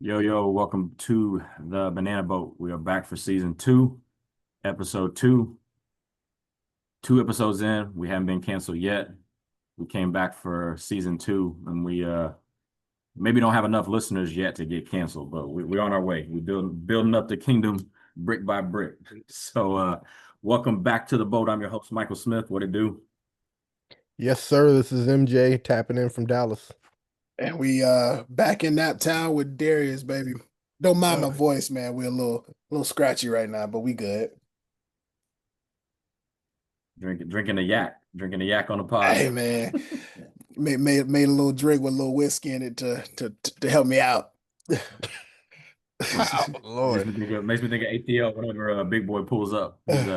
Yo, welcome to the Banana Boat. We are back for season two, episode two. 2 episodes in, we haven't been canceled yet. We came back for season two, and we maybe don't have enough listeners yet to get canceled, but we're on our way. We're building up the kingdom brick by brick. So welcome back to the boat. I'm your host, Michael Smith. What it do? Yes, sir. This is MJ tapping in from Dallas. And we back in Nap Town with Darius, baby. Don't mind my voice, man. We're a little scratchy right now, but we good. Drinking a yak. Drinking a yak on the pod. Hey man. Made a little drink with a little whiskey in it to help me out. Oh, Lord. Makes me think of ATL whenever a big boy pulls up. He's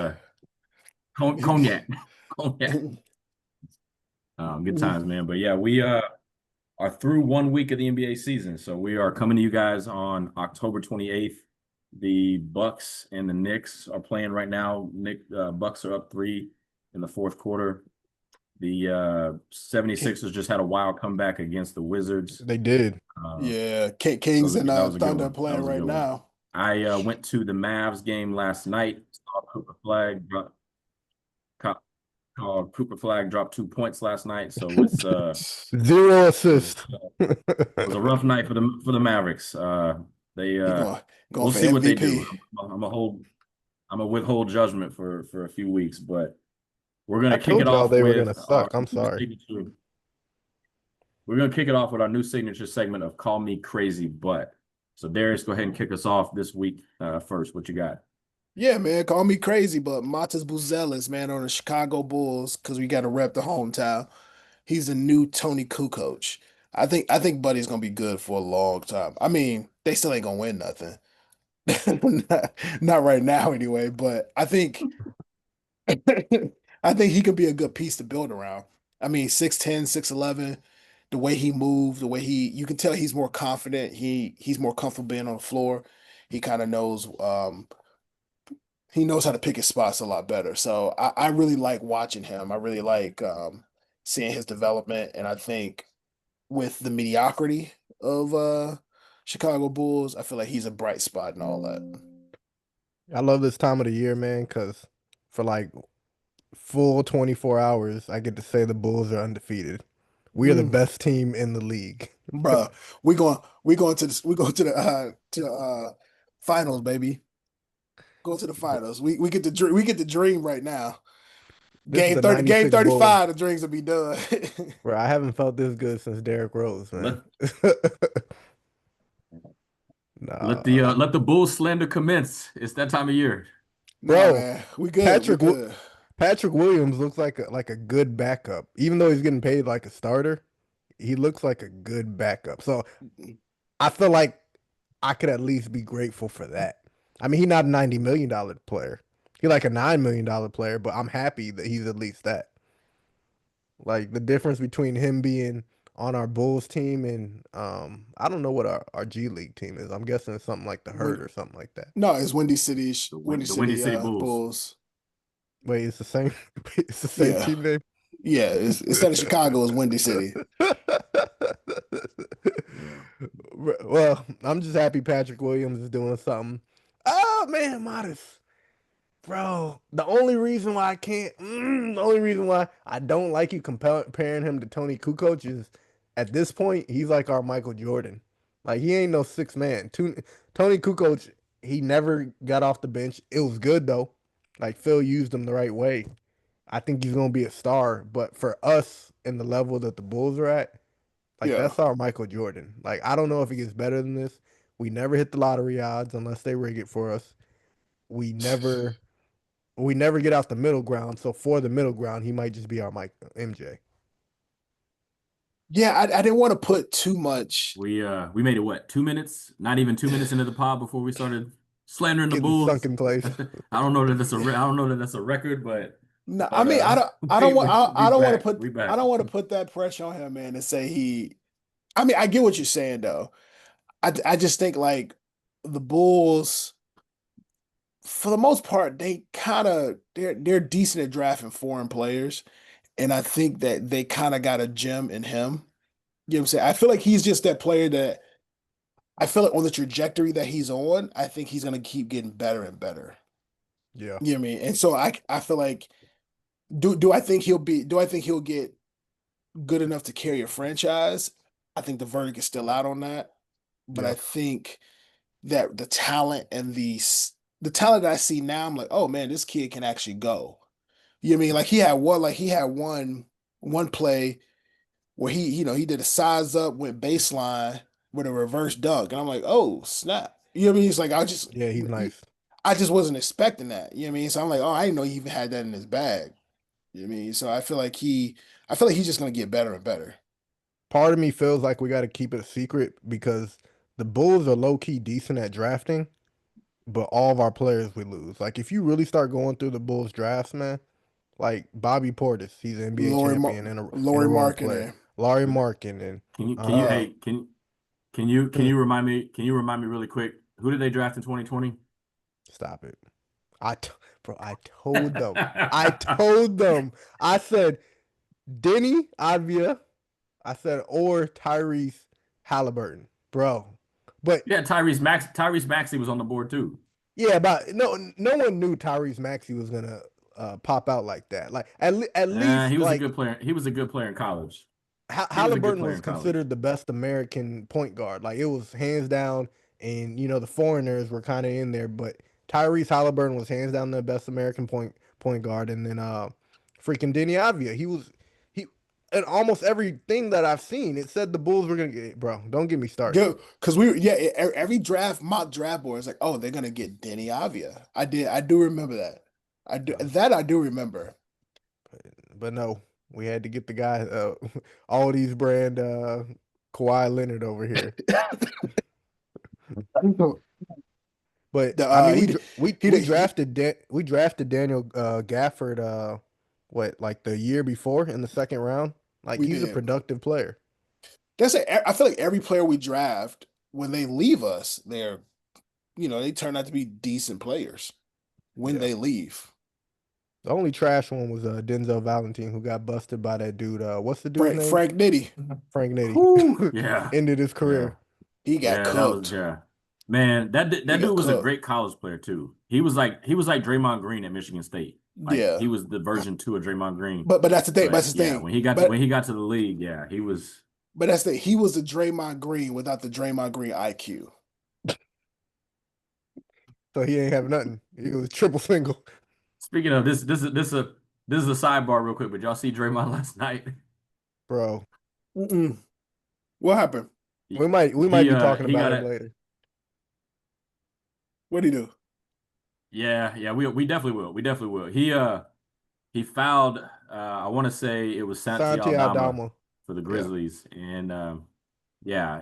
cognac. Cognac. Good times, man. But yeah, we are through 1 week of the NBA season. So we are coming to you guys on October 28th. The Bucks and the Knicks are playing right now. Bucks are up 3 in the fourth quarter. The 76ers just had a wild comeback against the Wizards. They did. Yeah, Kings and Thunder playing right now. I went to the Mavs game last night. Saw Cooper Flag dropped 2 points last night, so it's 0 assists. It was a rough night for the Mavericks. We'll see MVP. What they do. I'm gonna withhold judgment for a few weeks, but we're gonna kick it off. They were gonna suck. I'm sorry. We're gonna kick it off with our new signature segment of "Call Me Crazy," but so Darius, go ahead and kick us off this week first. What you got? Yeah, man, call me crazy, but Matas Buzelis, man, on the Chicago Bulls, because we got to rep the hometown. He's the new Tony Kukoc. I think Buddy's gonna be good for a long time. I mean, they still ain't gonna win nothing. not right now anyway, but I think I think he could be a good piece to build around. I mean, 6'10, 6'11, the way he moved, the way you can tell he's more confident. He's more comfortable being on the floor. He kind of knows he knows how to pick his spots a lot better. So I really like watching him. I really like seeing his development. And I think with the mediocrity of Chicago Bulls, I feel like he's a bright spot and all that. I love this time of the year, man, because for like full 24 hours, I get to say the Bulls are undefeated. We are the best team in the league. Bro, we going to the finals, baby. Go to the finals. We get the dream right now. Game 35, Bulls. The dreams will be done. Bro, I haven't felt this good since Derrick Rose, man. Let the Bulls slander commence. It's that time of year. Bro, man, we good. Patrick Williams looks like a good backup. Even though he's getting paid like a starter, he looks like a good backup. So I feel like I could at least be grateful for that. I mean, he's not a $90 million player. He's like a $9 million player, but I'm happy that he's at least that. Like the difference between him being on our Bulls team and I don't know what our G League team is. I'm guessing it's something like the Herd or something like that. No, it's Windy City Bulls. Wait, it's the same. It's the same team name. Yeah, instead of Chicago, it's Windy City. Well, I'm just happy Patrick Williams is doing something. Oh man, Modest, bro. The only reason why I don't like you comparing him to Tony Kukoc is at this point he's like our Michael Jordan. Like he ain't no six man. Tony Kukoc, he never got off the bench. It was good though. Like Phil used him the right way. I think he's gonna be a star. But for us in the level that the Bulls are at, that's our Michael Jordan. Like I don't know if he gets better than this. We never hit the lottery odds unless they rig it for us. We never get out the middle ground. So for the middle ground, he might just be our MJ. Yeah, I didn't want to put too much. We made it what, 2 minutes? Not even 2 minutes into the pod before we started slandering the Bulls. Sunk in place. I don't know that that's a record, but no, I mean I don't want to put that pressure on him, man, and say he. I mean, I get what you're saying though. I just think like the Bulls, for the most part, they're decent at drafting foreign players, and I think that they kind of got a gem in him. You know what I'm saying? I feel like he's just that player that I feel like on the trajectory that he's on, I think he's gonna keep getting better and better. Yeah. You know what I mean? And so I feel like do I think he'll get good enough to carry a franchise? I think the verdict is still out on that. But Yeah. I think that the talent and the talent that I see now, I'm like, oh man, this kid can actually go. You know what I mean? He had one play where he did a size up, went baseline with a reverse dunk. And I'm like, oh, snap. You know what I mean? It's like Yeah, he's nice. I just wasn't expecting that. You know what I mean? So I'm like, oh, I didn't know he even had that in his bag. You know what I mean? So I feel like he's just gonna get better and better. Part of me feels like we got to keep it a secret because the Bulls are low key decent at drafting, but all of our players we lose. Like if you really start going through the Bulls drafts, man, like Bobby Portis, he's an NBA champion and a Laurie role player. Markkinen. Laurie Markin and Can you uh, hey can you remind me really quick, who did they draft in 2020? stop it. Bro, I told them. I told them. I said Denny Avia. I said or Tyrese Halliburton, bro. But Yeah, Tyrese Maxey was on the board too. yeah, but no one knew Tyrese Maxey was gonna pop out like that. Like at least He was a like good player. He was a good player in college. He was a good Halliburton player was in college. considered the best American point guard. Like it was hands down, and the foreigners were kind of in there, but Tyrese Halliburton was hands down the best American point guard, and then freaking Denny Avia, he and almost everything that I've seen, it said the Bulls were gonna get. Bro, don't get me started. Because every mock draft board is like, oh, they're gonna get Denny Avia. I do remember that. I do remember. But no, we had to get the guy, all these brand Kawhi Leonard over here. But I mean, we drafted Daniel Gafford. What, like the year before in the second round? Like We he's a did. productive player. I feel like every player we draft, when they leave us, they turn out to be decent players when Yeah. they leave. The only trash one was Denzel Valentine, who got busted by that dude. What's the dude's name? Frank Nitty. Frank Nitty. Yeah. Ended his career. He got cooked. Man, that dude was a cooked. great college player too. He was like Draymond Green at Michigan State. Like, Yeah. he was the version 2 of Draymond Green. But that's the thing. But, That's the thing. When he got to the league, yeah, he was. But that's he was the Draymond Green without the Draymond Green IQ. So he ain't have nothing. He was triple single. Speaking of this is a sidebar real quick, but y'all see Draymond last night? Bro. What happened? We might be talking about it later. What'd he do? Yeah, we definitely will. We definitely will. He fouled, I want to say it was Santi Aldama for the Grizzlies. Yeah.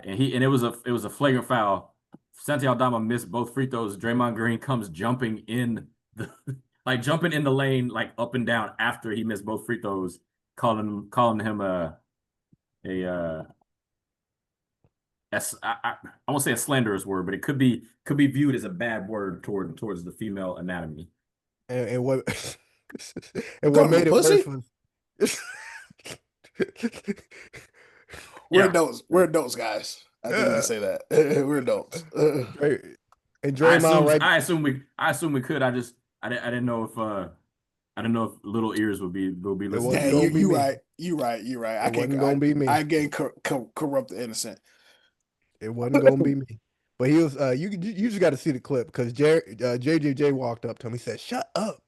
And it was a flagrant foul. Santi Aldama missed both free throws. Draymond Green comes jumping in the lane, like up and down after he missed both free throws, calling him I won't say a slanderous word, but it could be viewed as a bad word towards the female anatomy. And what made it worse was we're adults. We're adults, guys. I think we can say that. We're adults. And Draymond, I assume we could. I didn't know if little ears would be listening. Yeah, you right. I wasn't gonna be me. I can't corrupt the innocent. It wasn't gonna be me. But he was. You just got to see the clip because JJJ walked up to him. He said, "Shut up."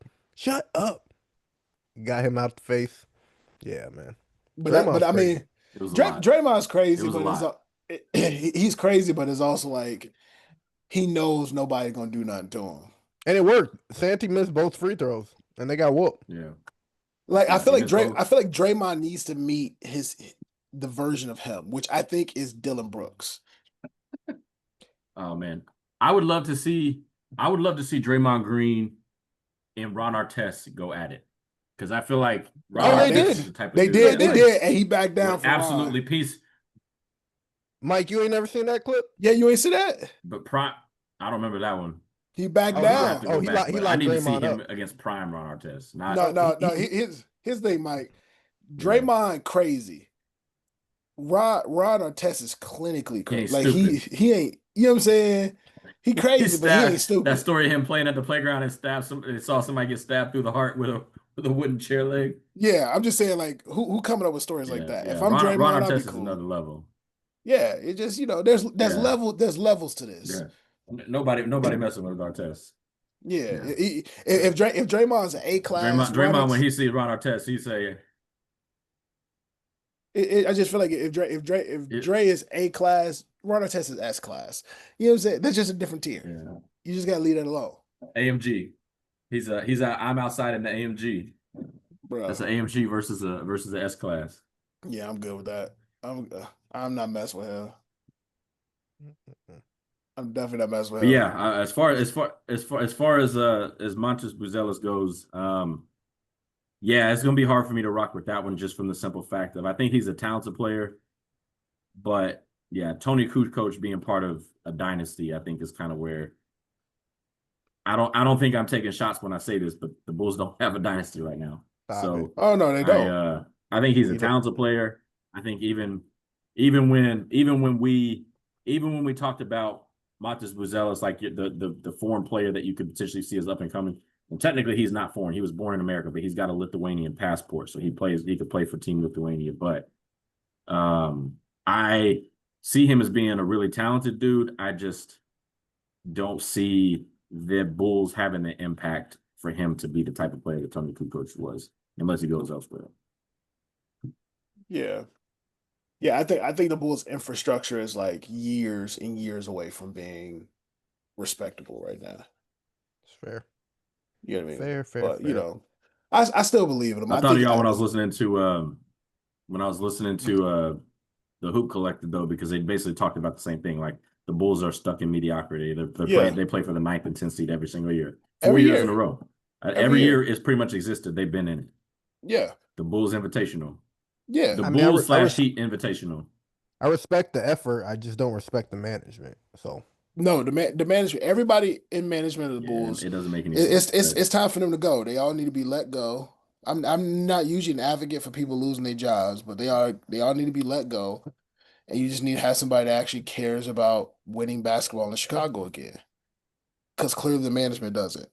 Got him out the face. Yeah, man. But I mean, Draymond's crazy, but he's crazy, but it's also like he knows nobody's gonna do nothing to him. And it worked. Santi missed both free throws, and they got whooped. Yeah. I feel like Draymond needs to meet the version of him, which I think is Dylan Brooks. Oh man, I would love to see Draymond Green and Ron Artest go at it, because I feel like they did. They did, and he backed down for absolutely peace. Mike, you ain't never seen that clip? Yeah, you ain't see that. But I don't remember that one. He backed down. I need to see him against prime Ron Artest. No. His thing, Mike. Draymond crazy. Ron Artest is clinically crazy. Like he ain't. You know what I'm saying? He He crazy, but he ain't stabbed that stupid. story of him playing at the playground and saw somebody get stabbed through the heart with a wooden chair leg. Yeah, I'm just saying, like, who coming up with stories like Yeah, that? yeah. If I'm Ron Draymond, I'll be Artest is cool. another level. Yeah, it just Yeah, there's levels to this. yeah. Nobody messing with Artest. Yeah, Yeah. if Draymond's an A class, Draymond, when he sees Ron Artest, he say, I just feel like if it, Dre is A class, Ron Artest is S class. You know what I'm saying? That's just a different tier. yeah. You just gotta leave that alone, AMG. I'm outside in the AMG. That's bro. an AMG versus a S class. Yeah, I'm good with that. I'm not messing with him. I'm definitely not messing with But him. yeah, as Montes Buzelis goes, yeah, it's gonna be hard for me to rock with that one just from the simple fact of I think he's a talented player, but yeah, Tony Kukoc being part of a dynasty, I think is kind of where I don't think I'm taking shots when I say this, but the Bulls don't have a dynasty right now. Stop it. So Oh no, they don't. I think he's a They don't. talented player. I think even when we talked about Montes Buzelis, like the foreign player that you could potentially see as up and coming. And technically he's not foreign. He was born in America, but he's got a Lithuanian passport. So he could play for Team Lithuania. But I see him as being a really talented dude. I just don't see the Bulls having the impact for him to be the type of player that Tony Kukoc was, unless he goes elsewhere. Yeah. Yeah, I think the Bulls infrastructure is like years and years away from being respectable right now. It's fair. You know what I mean? Fair, fair, But you fair. know, I still believe in him. I I thought of think y'all when I was listening to the Hoop Collective though, because they basically talked about the same thing. Like the Bulls are stuck in mediocrity. yeah, they play for the ninth and 10th seed every single year, four every years in a year, row. every Every year year. it's pretty much existed. They've been in it. Yeah, The Bulls Invitational, yeah. the I mean, Bulls slash Heat Invitational. I respect the effort. I just don't respect the management. So No, the management, everybody in management of the Yeah, Bulls, it doesn't make any it's sense. it's it's time for them to go. They all need to be let go. I'm not usually an advocate for people losing their jobs, but they all need to be let go. And you just need to have somebody that actually cares about winning basketball in Chicago again. Because clearly the management doesn't.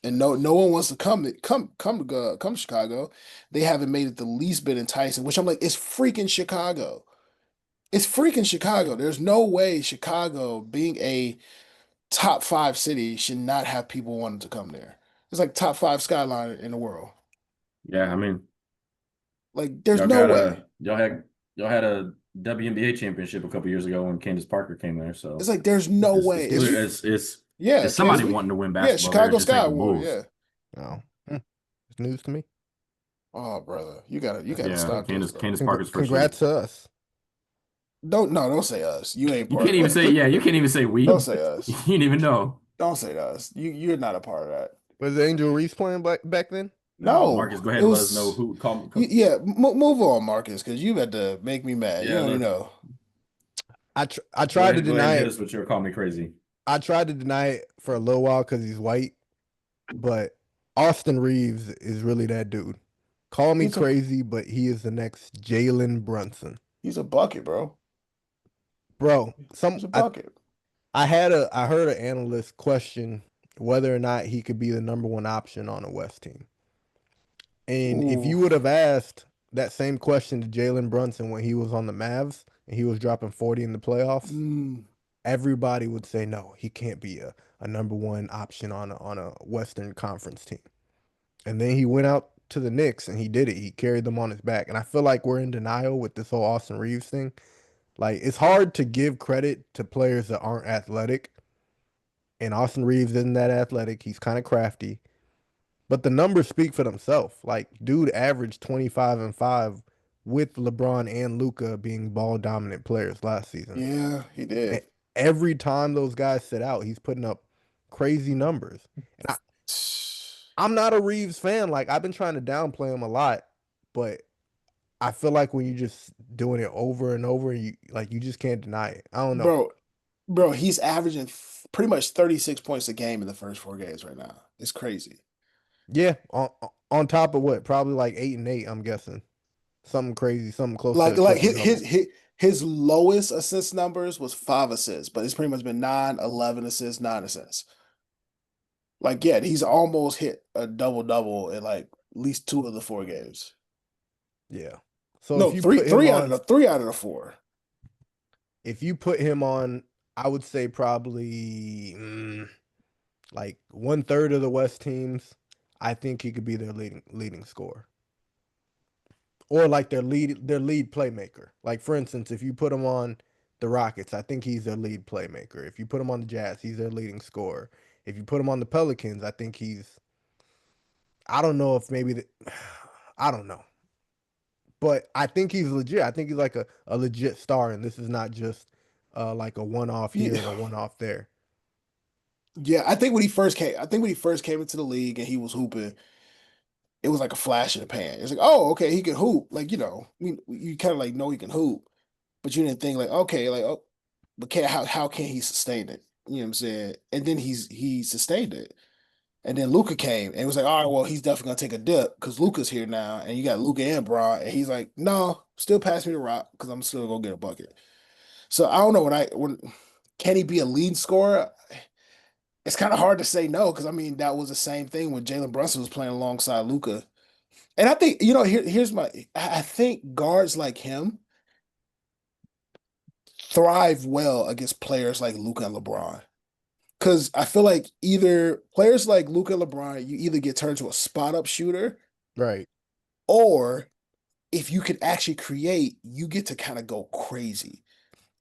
And no one wants to come to Chicago. They haven't made it the least bit enticing, which I'm like, it's freaking Chicago. It's freaking Chicago. There's no way Chicago, being a top five city, should not have people wanting to come there. It's like top five skyline in the world. Yeah, I mean, Like, there's no way. y'all had a WNBA championship a couple years ago when Candace Parker came there. So It's like there's no it's way. clear Yeah, it's somebody Kansas. wanting to win Yeah, basketball there. It Chicago just ain't Sky the won. Bulls. Yeah. no, it's news to me. Oh, brother, you gotta Yeah, stop this, bro. Candace Parker's first year. Congrats to us. Don't say us. You ain't You part can't of even that. say yeah. You can't even say Don't we. say You us. didn't even know. Don't say us. You're not a part of that. Was Angel Reese playing back then? No, No, Marcus, go it ahead and let us know was. who called. Yeah, move on, Marcus, because you had to make me mad. You Yeah, already know. I tried to go ahead deny and hit it. us with your call me crazy. I tried to deny it for a little while because he's white, but Austin Reeves is really that dude. Call me He's a crazy, but he is the next Jalen Brunson, he's a bucket, bro. bro. He's a bucket. I heard an analyst question whether or not he could be the number one option on a West team. And if Ooh. you would have asked that same question to Jalen Brunson when he was on the Mavs and he was dropping 40 in the playoffs, Mm. everybody would say no, he can't be a number one option on a Western Conference team. And then he went out to the Knicks and he did it. He carried them on his back. And I feel like we're in denial with this whole Austin Reeves thing. Like, it's hard to give credit to players that aren't athletic. And Austin Reeves isn't that athletic. He's kind of crafty. But the numbers speak for themselves. Like, dude averaged 25 and 5 with LeBron and Luka being ball dominant players last season. Yeah, he And did. every time those guys sit out, he's putting up crazy numbers. And I'm not a Reeves fan. Like, I've been trying to downplay him a lot, but I feel like when you're just doing it over and over, you just can't deny it. I don't know. Bro, he's averaging pretty much 36 points a game in the first 4 games right now. It's crazy. Yeah, on top of what? Probably like 8 and 8, I'm guessing. Something crazy, something close to Like a triple his double. his lowest assist numbers was 5 assists, but it's pretty much been 9, 11 assists, 9 assists. Like, yeah, he's almost hit a double-double in like at least 2 of the 4 games. Yeah. So No, if you put him on, three out of the 4. if you put him on, I would say probably like 1/3 of the West teams. I think he could be their leading scorer, or like their lead playmaker. Like for instance, if you put him on the Rockets, I think he's their lead playmaker. If you put him on the Jazz, he's their leading scorer. If you put him on the Pelicans, I think he's. I don't know if maybe I don't know. But I think he's legit. I think he's like a legit star, and this is not just like a one-off here and a Yeah. one-off there. Yeah, I think when he first came into the league and he was hooping, it was like a flash in the pan. It's like, oh, okay, he can hoop. Like, you kind of like know he can hoop, but you didn't think like, okay, like, oh, but how can he sustain it? You know what I'm saying? And then he sustained it. And then Luca came and it was like, all right, well, he's definitely gonna take a dip because Luca's here now, and you got Luca and Bron, and he's like, no, still pass me the rock because I'm still gonna get a bucket. So I don't know when can he be a lead scorer? It's kind of hard to say no because I mean that was the same thing when Jalen Brunson was playing alongside Luca. And I think, here's I think guards like him thrive well against players like Luca and LeBron. Because I feel like either players like Luca and LeBron, you either get turned to a spot up shooter, Right. or if you can actually create, you get to kind of go crazy.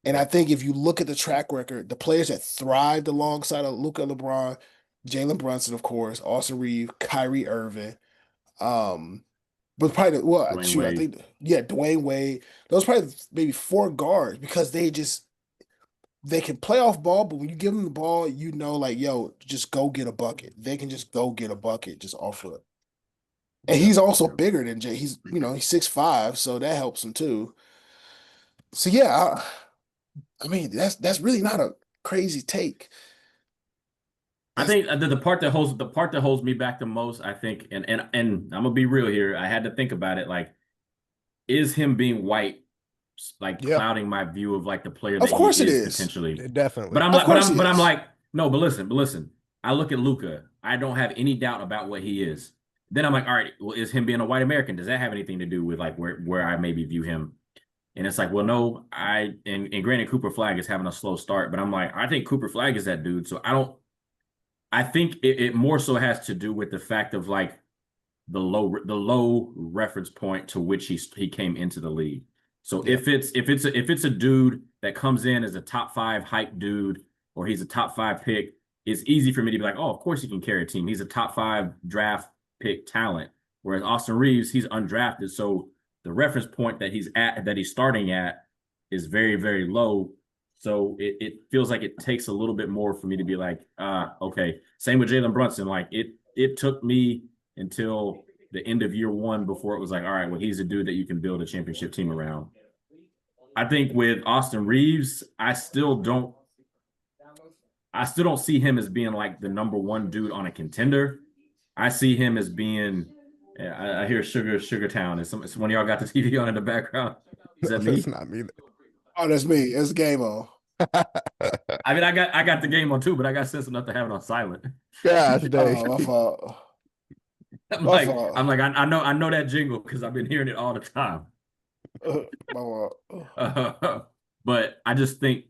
And I think if you look at the track record, the players that thrived alongside of Luca, LeBron, Jalen Brunson, of course, Austin Reeves, Kyrie Irving, um, but probably Dwayne shoot, I Wade. think Dwayne Wade. Those probably maybe 4 guards because they can play off ball, but when you give them the ball, like, yo, just go get a bucket. They can just go get a bucket just off of it. And Yep. he's also bigger than Jay. He's 6'5", so that helps him too. So yeah, I mean that's really not a crazy take. I That's think the part that holds me back the most, I think, and I'm gonna be real here. I had to think about it. Like, is him being white like Yeah. clouding my view of like the player of that he course it is is. potentially? But Definitely. I'm Of like, but course I'm he but I'm is. like, no, but listen. I look at Luca. I don't have any doubt about what he is. Then I'm like, all right, well, is him being a white American, does that have anything to do with like where I maybe view him? And it's like, well, no, and granted Cooper Flag is having a slow start, but I'm like, I think Cooper Flag is that dude. So I think it more so has to do with the fact of like the low reference point to which he came into the league. So Yep. if it's a dude that comes in as a top 5 hype dude, or he's a top 5 pick, it's easy for me to be like, oh, of course he can carry a team. He's a top 5 draft pick talent. Whereas Austin Reeves, he's undrafted, so the reference point that he's starting at is very, very low. So it feels like it takes a little bit more for me to be like, okay. Same with Jalen Brunson. Like it took me until the end of year 1 before it was like, all right, well, he's a dude that you can build a championship team around. I think with Austin Reeves, I still don't see him as being like the number 1 dude on a contender. I see him as being. I hear Sugar Town. Is one of y'all got the TV on in the background? Is that That's me? not me. Oh, that's me. It's game on. I mean, I got the game on too, but I got sense enough to have it on silent. Gosh dang. Oh, my fault. I'm My like, fault. I know that jingle because I've been hearing it all the time. My fault. But I just think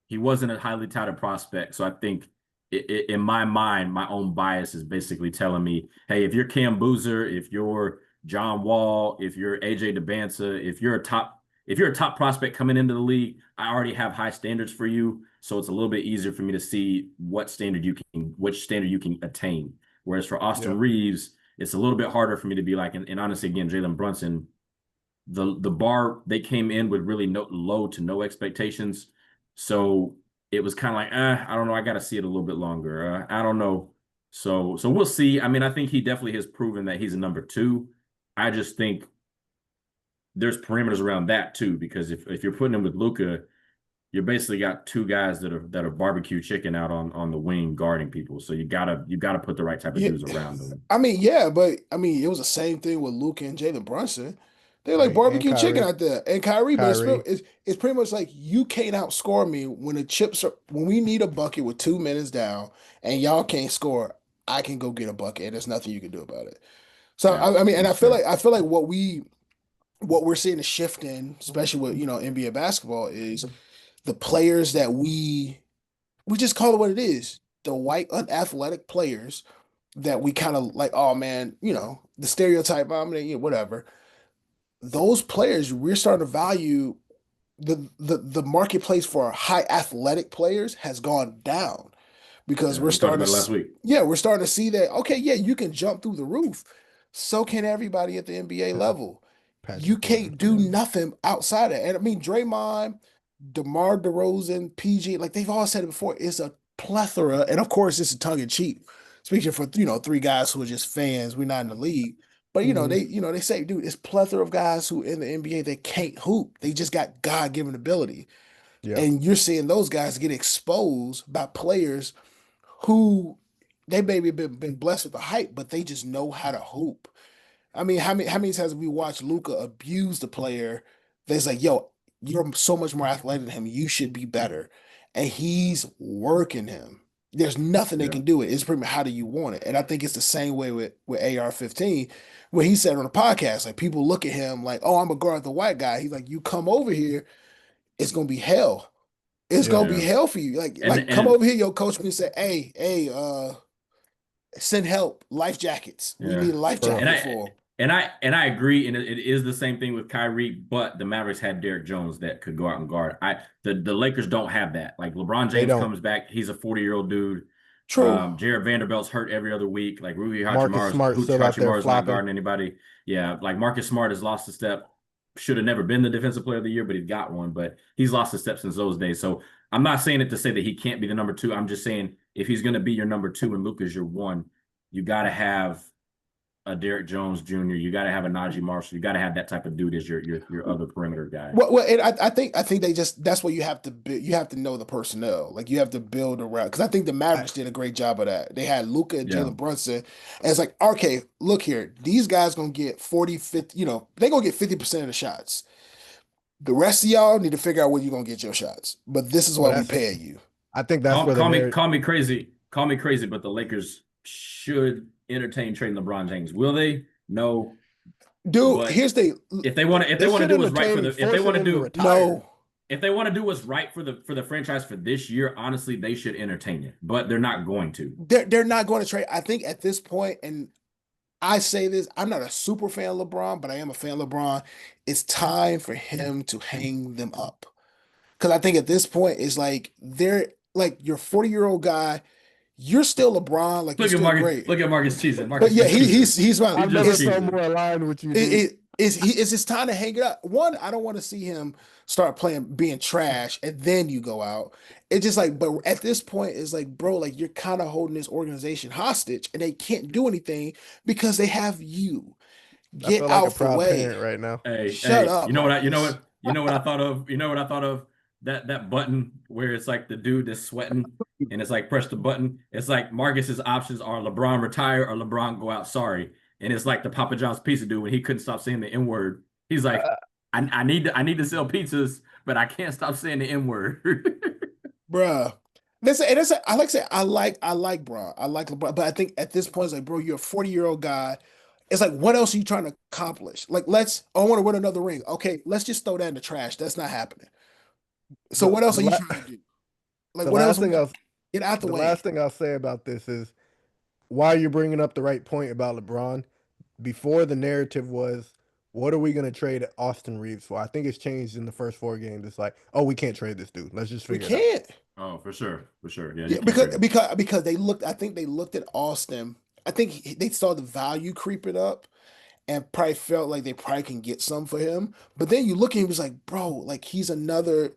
he wasn't a highly touted prospect. So I think in my mind, my own bias is basically telling me, hey, if you're Cam Boozer, if you're John Wall, if you're AJ DeBanza, if you're a top prospect coming into the league, I already have high standards for you. So it's a little bit easier for me to see which standard you can attain. Whereas for Austin Yep. Reeves, it's a little bit harder for me to be like, and honestly, again, Jalen Brunson, the bar they came in with really low to no expectations. So it was kind of like, I don't know. I got to see it a little bit longer. I don't know. So we'll see. I mean, I think he definitely has proven that he's a number 2. I just think there's parameters around that too, because if you're putting him with Luca, you basically got 2 guys that are barbecue chicken out on the wing guarding people. So you gotta put the right type of Yeah. dudes around them. I mean, yeah, but I mean, it was the same thing with Luka and Jalen Brunson. They're like right? And barbecue chicken Kyrie, out there. And Kyrie, but Kyrie. it's pretty much like you can't outscore me when the chips are when we need a bucket with 2 minutes down and y'all can't score. I can go get a bucket, and there's nothing you can do about it. So Yeah, I mean, and that's true. I feel like what we're seeing a shift in, especially with NBA basketball, is the players that we just call it what it is. The white unathletic players that we kind of like, oh man, the stereotype, I mean, whatever. Those players, we're starting to value the marketplace for high athletic players has gone down because Yeah, we talked about it last week. yeah, we're starting to see that, okay, yeah, you can jump through the roof. So can everybody at the NBA level. You Patrick Williams. can't do nothing outside of it. And I mean, Draymond, DeMar DeRozan, PG, like they've all said it before, it's a plethora. And of course, it's a tongue in cheek. Speaking for, three guys who are just fans, we're not in the league. But Mhm. they say, dude, it's plethora of guys who in the NBA they can't hoop. They just got God-given ability. Yep. And you're seeing those guys get exposed by players who they maybe been blessed with the hype, but they just know how to hoop. I mean, how many times have we watched Luca abuse the player that's like, yo, you're so much more athletic than him. You should be better. And he's working him. There's nothing they Yeah. can do it. It's pretty much how do you want it? And I think it's the same way with AR-15, where he said on the podcast, like people look at him like, oh, I'm a guard the white guy. He's like, you come over here, it's gonna be hell. It's Yep. gonna be Yeah. hell for you. Like, And come and over here, your coach, and say, hey, send help, life jackets. We yeah. need a life For And jacket I for him. and I agree, and it is the same thing with Kyrie, but the Mavericks had Derrick Jones that could go out and guard. The Lakers don't have that. Like LeBron they James don't. comes back, he's a 40-year-old dude. True. Jared Vanderbilt's hurt every other week. Like Marcus Smart still out there Hachimaru's not flopping. guarding anybody. Yeah, like Marcus Smart has lost a step. Should have never been the defensive player of the year, but he's got one. But he's lost a step since those days. So I'm not saying it to say that he can't be the number two. I'm just saying if he's going to be your number two and Luka's your one, you got to have a Derrick Jones Jr. You got to have a Najee Marshall. You got to have that type of dude as your other perimeter guy. Well, and I think they just that's what you have to you have to know the personnel. Like you have to build around because I think the I, Mavericks did a great job of that. They had Luka and Yeah. Jalen Brunson. And it's like, okay, look here. These guys gonna get 40, 50, they gonna get 50% of the shots. The rest of y'all need to figure out where you're gonna get your shots. But this is well, why we that's. paying you. I think that's Call, where the call me narrative. call me crazy. Call me crazy, but the Lakers should entertain trading LeBron James. Will they? No. Dude, But here's the if they They want to should do what's right entertain for him, the if they want forcing to him to do retire. no. if they want to do what's right for the franchise for this year, honestly, they should entertain it. But they're not going to. They're not going to trade. I think at this point, and I say this, I'm not a super fan of LeBron, but I am a fan of LeBron. It's time for him to hang them up. Because I think at this point, it's like they're like your 40-year-old guy, you're still LeBron, like you're Look at still Marcus. great. Look at Marcus cheesing. But Marcus yeah, just cheesing. he's fine. He's I've just never It's felt cheesing. more aligned with you, it, dude. it's just time to hang it up. One, I don't want to see him start playing being trash and then you go out. It's just like, but at this point, it's like, bro, like you're kind of holding this organization hostage and they can't do anything because they have you. I Get feel like a out the proud way. parent right now. Shut up, Marcus. You know what I thought of? You know what I thought of? That button where it's like the dude that's sweating and it's like press the button. It's like Marcus's options are LeBron retire or LeBron go out. Sorry. And it's like the Papa John's pizza dude when he couldn't stop saying the N word. He's like, I need to sell pizzas, but I can't stop saying the N word. Bruh. I like to say I like Bron. I like LeBron, but I think at this point it's like, bro, you're a 40-year-old guy. It's like, what else are you trying to accomplish? Like, I want to win another ring. Okay, let's just throw that in the trash. That's not happening. So The what else the are you la- trying to do? Like, the what else last we thing got? I'll Get out the the last way. thing I'll say about this is while you're bringing up the right point about LeBron, before the narrative was, what are we going to trade Austin Reeves for? I think it's changed in the first 4 games. It's like, oh, we can't trade this dude. Let's just We figure it out. can't. Oh, for sure. For sure. Yeah, Yeah, you can't trade him. because they looked. I think they looked at Austin. I think they saw the value creeping up and probably felt like they probably can get some for him. But then you look at him, it's like, bro, like he's another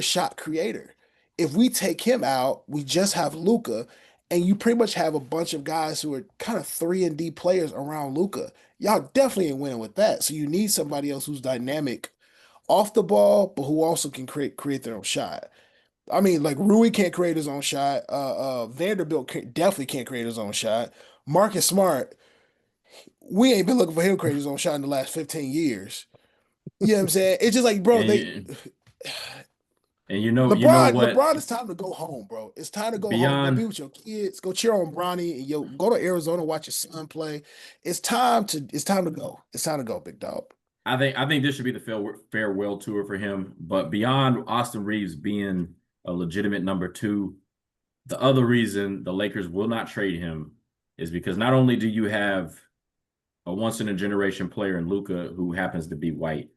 shot creator. If we take him out, we just have Luca, and you pretty much have a bunch of guys who are kind of 3-and-D players around Luca. Y'all definitely ain't winning with that. So you need somebody else who's dynamic off the ball, but who also can create their own shot. I mean, like Rui can't create his own shot. Vanderbilt definitely can't create his own shot. Marcus Smart, we ain't been looking for him crazy zone shot in the last 15 years. You know what I'm saying? It's just like, bro, and you know what? LeBron, it's time to go home, bro. It's time to go home. Go be Beyond, with your kids. Go cheer on Bronny and go to Arizona, watch your son play. It's time to go. It's time to go, big dog. I think this should be the farewell tour for him. But beyond Austin Reeves being a legitimate number two, the other reason the Lakers will not trade him is because not only do you have a once in a generation player in Luka who happens to be white,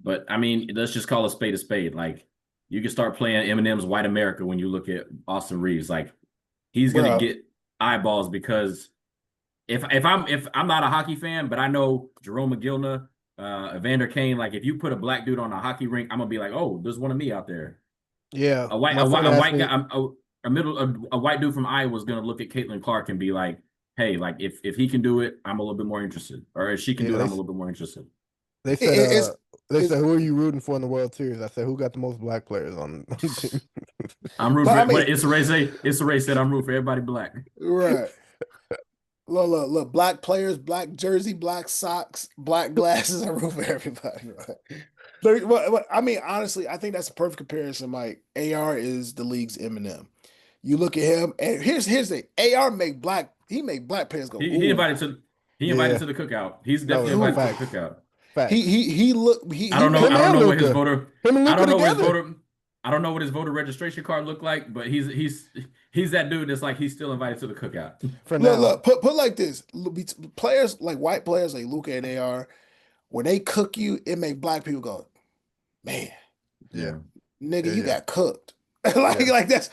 but I mean, let's just call a spade a spade. Like you can start playing Eminem's White America when you look at Austin Reeves. Like he's gonna Bro, get eyeballs because if I'm not a hockey fan, but I know Jerome McGillna, Evander Kane, like if you put a black dude on a hockey rink, I'm gonna be like, oh, there's one of me out there. Yeah, A white my a white friend a asked white me. guy, a white dude from Iowa is gonna look at Caitlin Clark and be like, hey, like if he can do it, I'm a little bit more interested, or if she can Yeah, do it, I'm a little bit more interested. they it- said it's they it's said who are you rooting for in the World Series? I said who got the most black players on the team. I'm rooting but I for mean, what it's a race. It's a race that I'm rooting for everybody black. right. Look, black players, black jersey, black socks, black glasses. I root for everybody. Right? I mean, honestly, I think that's a perfect comparison. Mike, AR is the league's Eminem. You look at him, and here's the AR make black players go He ooh, invited to he invited Yeah, to the cookout. He's no, definitely no invited ooh. to the facts, cookout. facts. He look I he don't know. make Him I don't and know what his Luca, voter. him and I Luca don't know what his together. voter. I don't know what his voter registration card looked like, but he's that dude that's like he's still invited to the cookout. For look now. put like this. Players like white players like Luca and AR, when they cook you, it make black people go, man, Yeah, Yeah, nigga, yeah, you yeah, got cooked. like yeah. like that's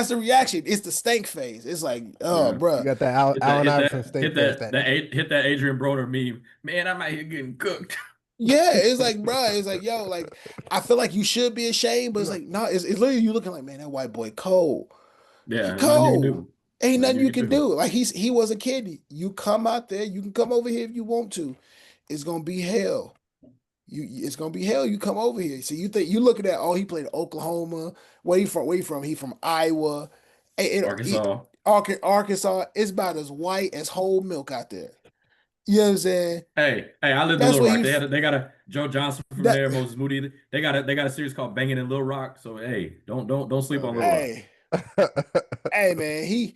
the reaction. It's the stank phase. It's like, oh, yeah. You bruh. got that Hit that Allen hit Iverson that steak hit face. that That that hit that Adrian Broner meme. Man, I'm out here getting cooked. Yeah, it's like, bruh, it's like, yo, like, I feel like you should be ashamed, but it's no, like, no, it's literally you looking like, man, that white boy cold. He Yeah, nothing you can cold. do. Ain't Nothing nothing you you can can do. do. Like he was a kid. You come out there, you can come over here if you want to. It's gonna be hell. It's gonna be hell. You come over here. So you think you looking at, oh, he played in Oklahoma. Where he from? Where he from? He from Iowa. Arkansas. Arkansas. It's about as white as whole milk out there. You know what I'm saying? Hey, I lived in That's Little what Rock. he They got a Joe Johnson from that there, Moses Moody. They got a series called Banging in Little Rock. So hey, don't sleep on okay. Little Rock. hey. Hey man,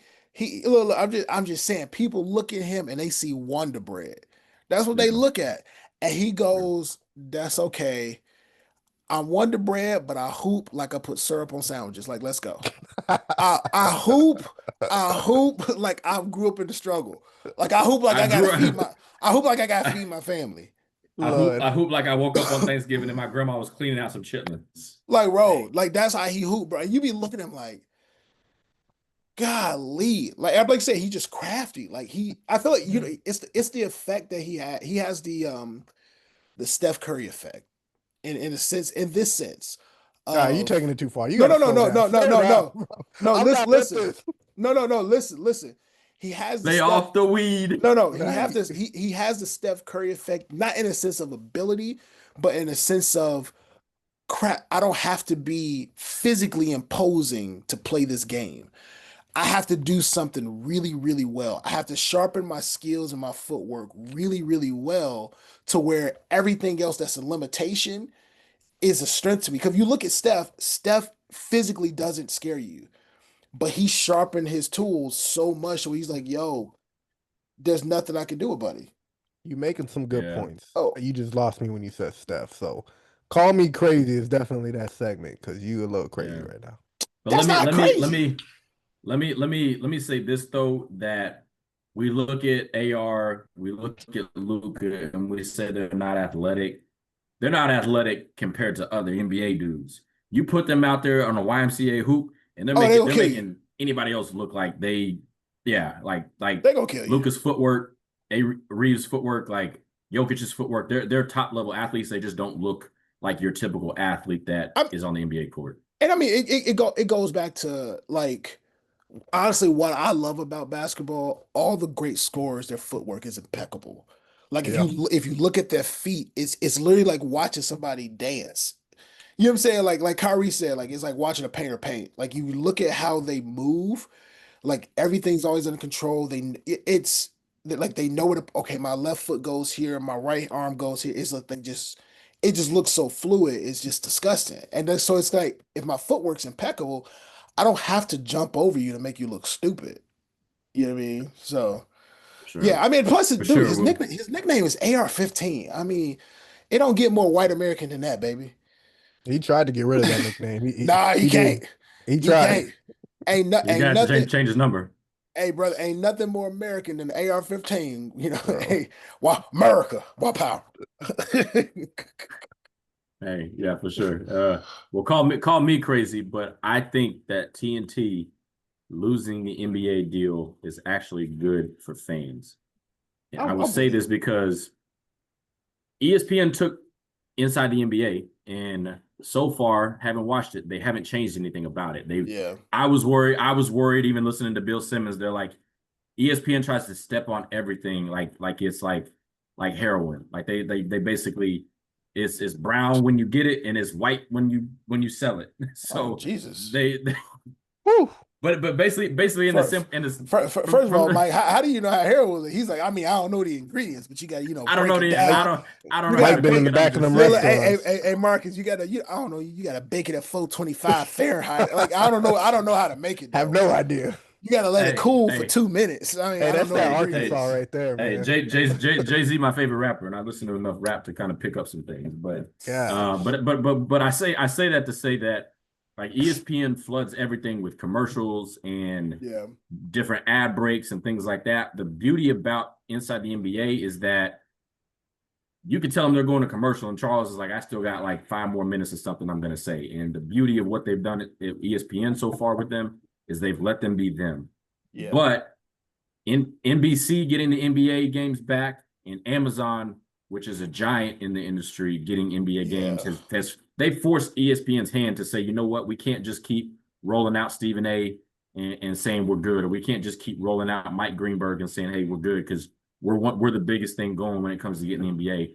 look, I'm just saying people look at him and they see Wonder Bread. That's what they Yeah, look at. And he yeah. goes, that's okay. I'm Wonder Bread, but I hoop like I put syrup on sandwiches. Like, let's go. I hoop, I hoop like I grew up in the struggle. Like I hoop like I I gotta grew feed up. my I hoop like I gotta feed my family. Lord, I hoop like I woke up on Thanksgiving and my grandma was cleaning out some chitlins. Like, Hey, bro, like that's how he hoop, bro. And you be looking at him like, golly, like everybody say, he just crafty. Like I feel like it's the effect that he had. He has the Steph Curry effect in a sense, in this sense you of taking it too far. You no got to no no slow no down. no no Slow no down, no bro. no I'm listen not with listen this. no listen. He has the lay Steph off the weed. no he have Right. this he has the Steph Curry effect, not in a sense of ability, but in a sense of crap. I don't have to be physically imposing to play this game. I have to do something really, really well. I have to sharpen my skills and my footwork really, really well to where everything else that's a limitation is a strength to me. Because if you look at Steph physically doesn't scare you, but he sharpened his tools so much where he's like, yo, there's nothing I can do about it. You making some good Yeah, points. Oh, You just lost me when you said Steph. So call me crazy is definitely that segment because you a little crazy yeah. right now. But that's not crazy. let me say this though that we look at AR, we look at Luca, and we say they're not athletic. They're not athletic compared to other NBA dudes. You put them out there on a YMCA hoop, and Oh, they gonna they're kill you. making anybody else look like yeah, like They gonna kill you. Luca's footwork, A Reeves' footwork, like Jokic's footwork. They're top level athletes. They just don't look like your typical athlete that I'm, is on the NBA court. and I mean, it goes back to like honestly, what I love about basketball, all the great scorers, their footwork is impeccable. Like Yeah. if you look at their feet, it's literally like watching somebody dance. You know what I'm saying? Like Kyrie said, like it's like watching a painter paint. Like you look at how they move, like everything's always under control. like they know where to, okay, my left foot goes here, my right arm goes here. It's like it just looks so fluid. It's just disgusting. And then, so it's like if my footwork's impeccable, I don't have to jump over you to make you look stupid. You know what I mean? So For yeah, sure. I mean, plus For dude, sure. Well, his nickname is AR-15. I mean, it don't get more white American than that, baby. He tried to get rid of that nickname. Nah, he He can't. did. He He tried. can't. Ain't no, you're ain't gonna have to nothing. change his number. Hey, brother, ain't nothing more American than AR-15. You know, Bro. hey, why America, why power? Hey, yeah, for sure. Well, call me crazy, but I think that TNT losing the NBA deal is actually good for fans. And I will I'm say with this it. because ESPN took Inside the NBA, and so far haven't watched it. They haven't changed anything about it. Yeah, I was worried. I was worried even listening to Bill Simmons. They're like, ESPN tries to step on everything like it's like heroin. Like they basically it's brown when you get it and it's white when you sell it. oh So Jesus. they Whew. but basically in the sim First, in this first of from all, the Mike, how do you know how heroin was? He's like, I mean, I don't know the ingredients, but you got to, I don't break know it the Mike, down. I don't You know how got Mike to been in cook the it. I'm back of just them look, saying. restaurants. hey, Marcus, I don't know, you got to bake it at 425 Fahrenheit. Like, I don't know how to make it Have though. no idea. You got to let it Hey, cool for hey, 2 minutes. I mean, Hey, I don't that's know the that hey, hey, Arkansas ingredients. right there, hey, man. Jay-Z, my favorite rapper, and I listen to enough rap to kind of pick up some things. But God. but I say that to say that like ESPN floods everything with commercials and Yeah, different ad breaks and things like that. The beauty about Inside the NBA is that you can tell them they're going to commercial, and Charles is like, I still got like 5 more minutes of something I'm going to say. And the beauty of what they've done at ESPN so far with them is they've let them be them. yeah, But in NBC getting the NBA games back, and Amazon, which is a giant in the industry, getting NBA games yeah. has they forced ESPN's hand to say, you know what, we can't just keep rolling out Stephen A. And saying we're good, or we can't just keep rolling out Mike Greenberg and saying, hey, we're good because we're the biggest thing going when it comes to getting the NBA.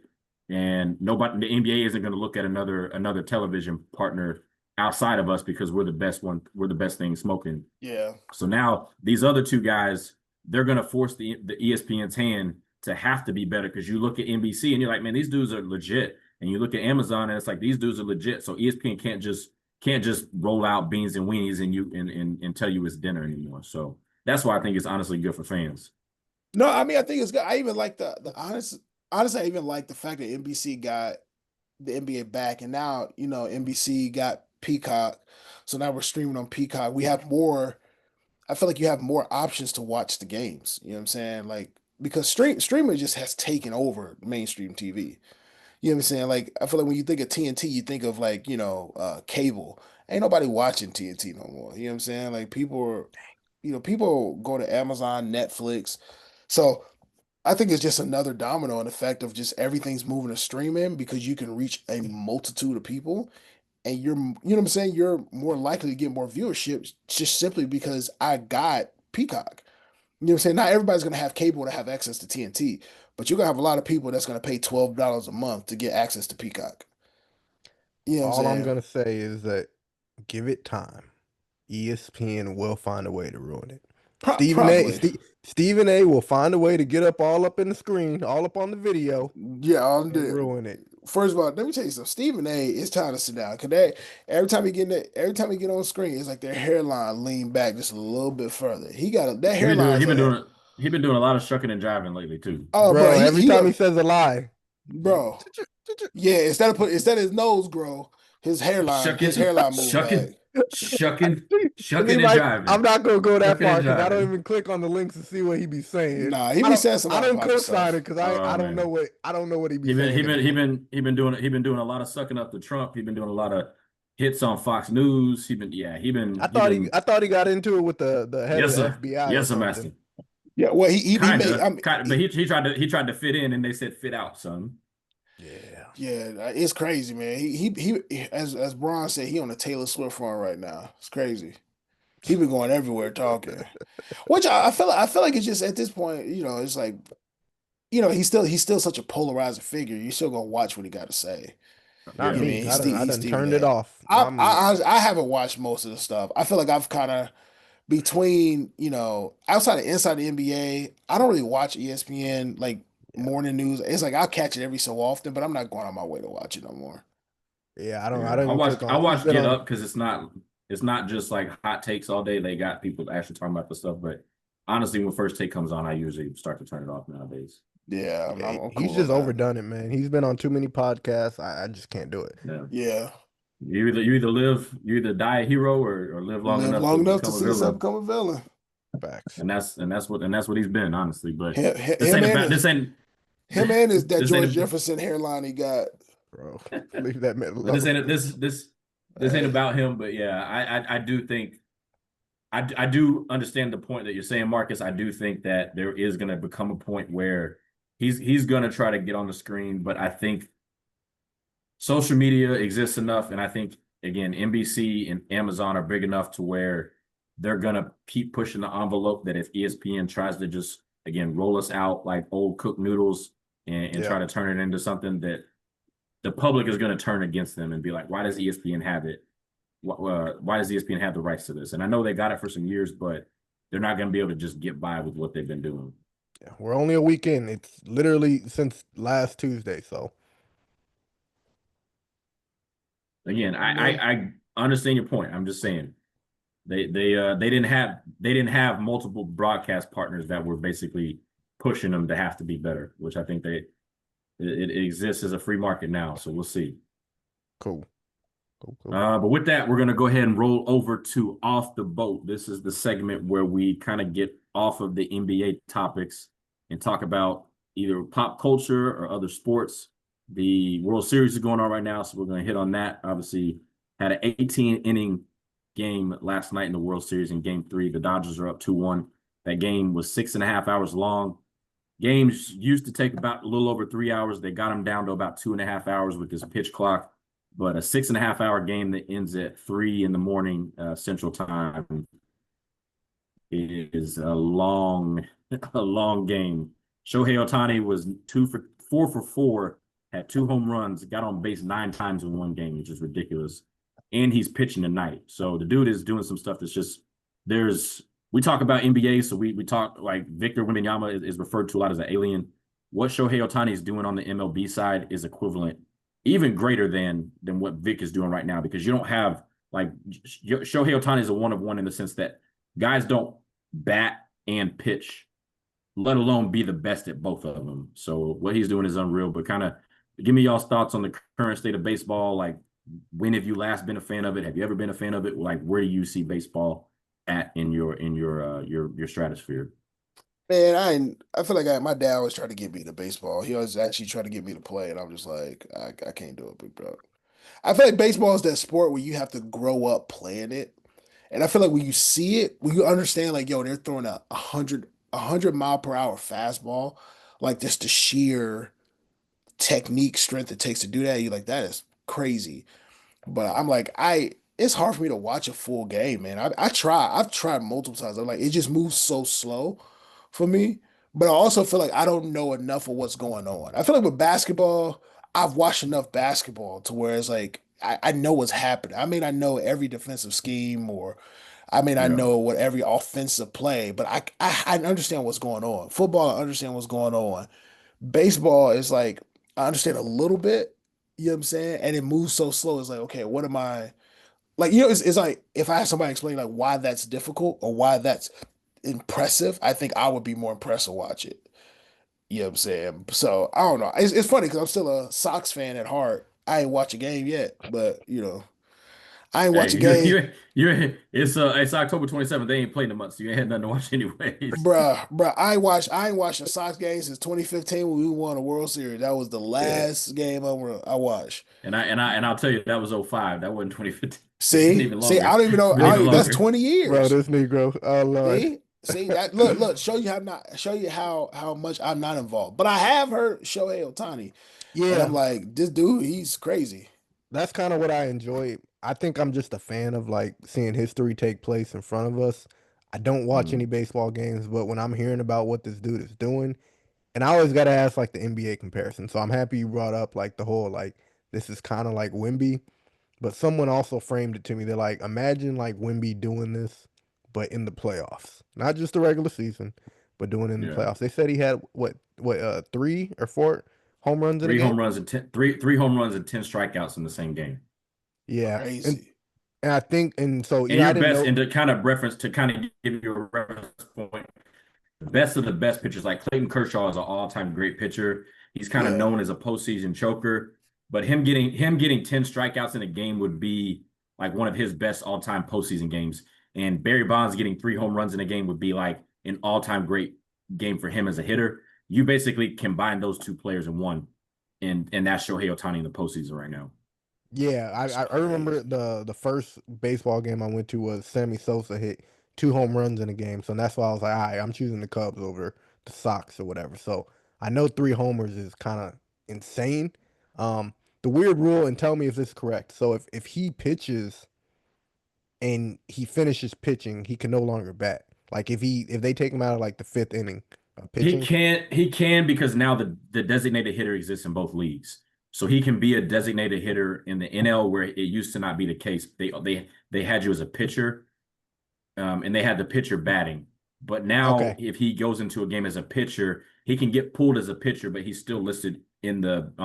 And nobody, the NBA isn't going to look at another television partner outside of us because we're the best one, we're the best thing smoking. Yeah. So now these other two guys, they're going to force the ESPN's hand to have to be better because you look at NBC and you're like, man, these dudes are legit. And you look at Amazon and it's like these dudes are legit. So ESPN can't just roll out beans and weenies and tell you it's dinner anymore. So that's why I think it's honestly good for fans. No, I mean, I think it's good. I even like the honestly, I even like the fact that NBC got the NBA back, and now NBC got Peacock, so now we're streaming on Peacock. We have more. I feel like you have more options to watch the games. You know what I'm saying? Like because streaming just has taken over mainstream TV. You know what I'm saying? Like I feel like when you think of TNT, you think of like cable. Ain't nobody watching TNT no more. You know what I'm saying? Like people go to Amazon, Netflix. So I think it's just another domino in effect of just everything's moving to streaming because you can reach a multitude of people and what I'm saying, you're more likely to get more viewership just simply because I got Peacock. You know what I'm saying? Not everybody's gonna have cable to have access to TNT, but you're gonna have a lot of people that's gonna pay $12 a month to get access to Peacock. You know what I'm All I'm saying? gonna say is that give it time. ESPN will find a way to ruin it. Probably. Stephen A will find a way to get all up in the screen, all up on the video, Yeah, and ruin it. first of all, let me tell you something. Stephen A. It's time to sit down. Cause every time he get on screen, it's like their hairline lean back just a little bit further. That He been hairline doing is he been like, doing he been doing a lot of shucking and jiving lately too. oh, bro, Bro, every he time he don't, says a lie, bro. Yeah, instead of his nose grow, his Shucking, hairline move back. shucking, shucking, shucking and Levi, I'm jiving, not gonna go that shucking far and because I don't jiving. even click on the links to see what he be saying. Nah, he be saying some I don't out-of-pocket co-sign it stuff. because Oh man, I don't know what he be he been he saying been he anymore. been he been doing a lot of sucking up to Trump. He been doing a lot of hits on Fox News. He been I thought he got into it with the head of yes the sir, FBI or yes sir, something. master. Yeah, well, he made. I mean, But he tried to fit in, and they said fit out, son. Yeah. yeah, it's crazy, man. As Braun said, he on the Taylor Swift run right now. It's crazy. He been going everywhere talking, which I feel like it's just at this point, it's like, he's still such a polarizing figure. You still gonna watch what he got to say. Not Yeah, You know what I me. mean? I He's done Stephen turned it A. off. I'm I haven't watched most of the stuff. I feel like I've kind of between, outside of inside the NBA, I don't really watch ESPN like Yeah, morning news. It's like I'll catch it every so often, but I'm not going on my way to watch it no more. yeah. I Yeah, don't even click I on. He's watched been Get on. Up because it's not just like hot takes all day. They got people actually talking about the stuff. But honestly, when First Take comes on, I usually start to turn it off nowadays. Yeah, I'm, Yeah, I'm, I'm he's cool on just that. overdone it, man. He's been on too many podcasts. I just can't do it. Yeah, Yeah. you either die a hero or live long Live enough long to enough to become a see yourself villain. become a villain. Facts, And that's what he's been, honestly. But Him, this him ain't and about his this ain't him and his that this George ain't Jefferson hairline he got. bro. Leave that man but this alone. ain't this ain't Hey, about him. But yeah, I do think I do understand the point that you're saying, Marcus. I do think that there is going to become a point where he's going to try to get on the screen, but I think social media exists enough, and I think again, NBC and Amazon are big enough to where they're going to keep pushing the envelope. That if ESPN tries to just again roll us out like old cooked noodles and Yeah, try to turn it into something that the public is going to turn against them and be like, why does ESPN have it? Why does ESPN have the rights to this? And I know they got it for some years, but they're not going to be able to just get by with what they've been doing. yeah. We're only a week in. It's literally since last Tuesday. So Again, man. I understand your point. I'm just saying they didn't have multiple broadcast partners that were basically pushing them to have to be better, which I think it exists as a free market now. So we'll see. cool, cool, cool. But with that, we're going to go ahead and roll over to Off the Boat. This is the segment where we kind of get off of the NBA topics and talk about either pop culture or other sports. The World Series is going on right now, so we're going to hit on that. Obviously, had an 18-inning game last night in the World Series in Game 3. The Dodgers are up 2-1. That game was 6.5 hours long. Games used to take about a little over 3 hours. They got them down to about 2.5 hours with this pitch clock. But a 6.5 hour game that ends at 3 in the morning Central Time is a long game. Shohei Ohtani was 4 for 4, had 2 home runs, got on base 9 times in one game, which is ridiculous. And he's pitching tonight. So the dude is doing some stuff that's just we talk about NBA, so we talk like Victor Wembanyama is referred to a lot as an alien. What Shohei Ohtani is doing on the MLB side is equivalent, even greater than what Vic is doing right now, because you don't have like Shohei Ohtani is a one of one in the sense that guys don't bat and pitch, let alone be the best at both of them. So what he's doing is unreal. But kind of give me y'all's thoughts on the current state of baseball. Like, when have you last been a fan of it? Have you ever been a fan of it? Like, where do you see baseball at in your stratosphere? Man, I feel like my dad always tried to get me to baseball. He always actually tried to get me to play, and I'm just like, I can't do it, big bro. I feel like baseball is that sport where you have to grow up playing it. And I feel like when you see it, when you understand, like, yo, they're throwing a hundred mile per hour fastball, like just the sheer technique, strength it takes to do that, you're like, that is crazy. But I'm like, it's hard for me to watch a full game, man. I've tried multiple times. I'm like, it just moves so slow for me. But I also feel like I don't know enough of what's going on. I feel like with basketball, I've watched enough basketball to where it's like I know what's happening. I mean, I know every defensive scheme, or I mean, I Yeah. know what every offensive play, but I understand what's going on. Football, I understand what's going on. Baseball is like I understand a little bit, you know what I'm saying? And it moves so slow. It's like, okay, what am I like, it's like if I had somebody explain like why that's difficult or why that's impressive, I think I would be more impressed to watch it. You know what I'm saying? So I don't know. It's funny because I'm still a Sox fan at heart. I ain't watch a game yet, but I ain't watch Hey, a game. it's October 27th. They ain't playing the month, so you ain't had nothing to watch anyways. Bruh, I ain't watched a Sox game since 2015 when we won a World Series. That was the Yeah. last game I watched. And I'll tell you that was '05. That wasn't 2015. It's been See, even see, I longer. don't even know. It's been even That's longer. 20 Bro, years. this Negro. Oh Lord. See, that look, show you how much I'm not involved. But I have heard Shohei Ohtani, and I'm Yeah, like, this dude, he's crazy. that's kind of what I enjoy. I think I'm just a fan of like seeing history take place in front of us. I don't watch any Mm. baseball games, but when I'm hearing about what this dude is doing, and I always gotta ask like the NBA comparison. So I'm happy you brought up like the whole like this is kind of like Wimby, but someone also framed it to me. They're like, imagine like Wimby doing this, but in the playoffs, not just the regular season, but doing it in the Yeah. playoffs. They said he had what 3 or 4 home runs in a Three game. home runs and three home runs and 10 strikeouts in the same game. Yeah, Crazy. and I think and so And I your didn't best, know. and to kind of reference, to kind of give you a reference point, the best of the best pitchers, like Clayton Kershaw is an all-time great pitcher. He's kind of Yeah. known as a postseason choker, but him getting 10 strikeouts in a game would be like one of his best all-time postseason games. And Barry Bonds getting 3 home runs in a game would be like an all-time great game for him as a hitter. You basically combine those two players in one, and that's Shohei Ohtani in the postseason right now. Yeah, That's I remember crazy. the first baseball game I went to was Sammy Sosa hit 2 home runs in a game, so that's why I was like, all right, I'm choosing the Cubs over the Sox or whatever. So I know 3 homers is kind of insane. Um, the weird rule, and tell me if this is correct. So if he pitches and he finishes pitching, he can no longer bat. Like if they take him out of like the 5th inning of He pitching. can't. He can because now the designated hitter exists in both leagues, so he can be a designated hitter in the NL where it used to not be the case. They had you as a pitcher, and they had the pitcher batting. But now, Okay, if he goes into a game as a pitcher, he can get pulled as a pitcher, but he's still listed on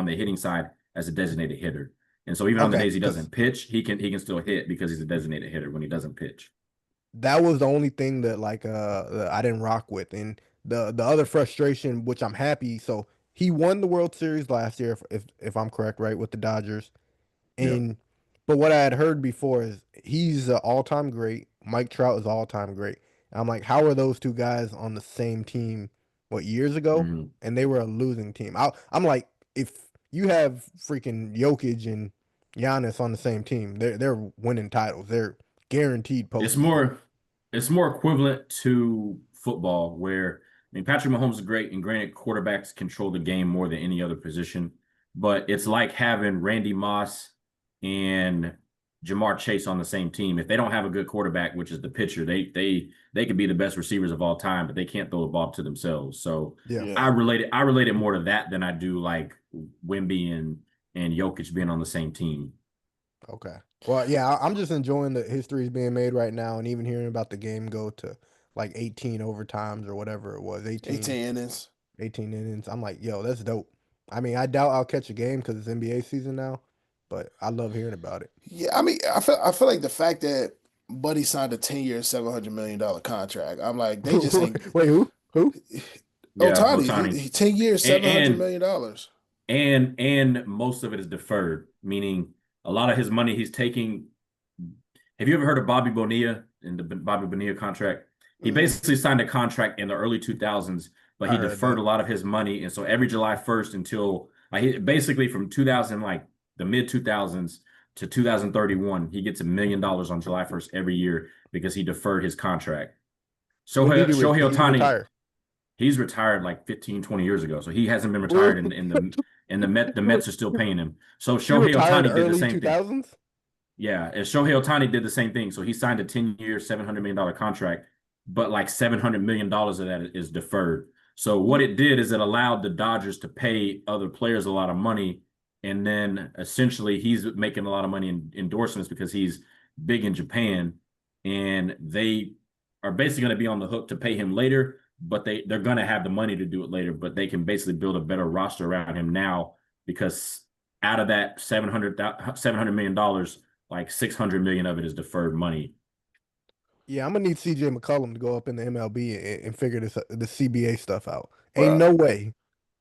the hitting side as a designated hitter. And so even on the okay, days he because doesn't pitch, he can still hit because he's a designated hitter when he doesn't pitch. that was the only thing that like that I didn't rock with. And the other frustration, which I'm happy, so he won the World Series last year, if I'm correct, right, with the Dodgers. Yeah. And but what I had heard before is he's an all-time great. Mike Trout is all-time great. And I'm like, how are those two guys on the same team? What, years ago? Mhm. And they were a losing team. I'm like, if you have freaking Jokic and Giannis on the same team, they're winning titles. They're guaranteed It's postseason. more it's more equivalent to football where I mean Patrick Mahomes is great and granted quarterbacks control the game more than any other position, but it's like having Randy Moss and Jamar Chase on the same team. If they don't have a good quarterback, which is the pitcher, they could be the best receivers of all time, but they can't throw the ball to themselves. So Yeah. Yeah. I relate it more to that than I do like Wimby and Jokic being on the same team. Okay. Well, yeah, I'm just enjoying the history being made right now, and even hearing about the game go to like 18 overtimes or whatever it was, 18 innings. 18 innings. I'm like, yo, that's dope. I mean, I doubt I'll catch a game because it's NBA season now, but I love hearing about it. Yeah, I mean, I feel like the fact that Buddy signed a 10-year, $700 million contract. I'm like, they just ain't Wait, who? Who? Yeah, Ohtani. Ohtani. He 10 years, And, $700 million. and most of it is deferred, meaning a lot of his money he's taking. Have you ever heard of Bobby Bonilla and the Bobby Bonilla contract? He Mm, basically signed a contract in the early 2000s, but I he heard deferred that. a lot of his money, and so every July 1st until basically from 2000, like the mid 2000s to 2031, he gets $1 million on July 1st every year because he deferred his contract. Shohei When did he Ohtani, retire? he's retired like 15, 20 years ago. So he hasn't been retired in the Mets are still paying him. So He Shohei retired Ohtani did the early same thing. 2000s? Yeah, and Shohei Ohtani did the same thing. So he signed a 10-year, $700 million contract, but like $700 million of that is deferred. So what it did is it allowed the Dodgers to pay other players a lot of money, and then essentially he's making a lot of money in endorsements because he's big in Japan, and they are basically going to be on the hook to pay him later, but they're going to have the money to do it later, but they can basically build a better roster around him now because out of that $700 million, like 600 million of it is deferred money. Yeah, I'm gonna need CJ McCollum to go up in the MLB and figure the CBA stuff out. Ain't bro, no way.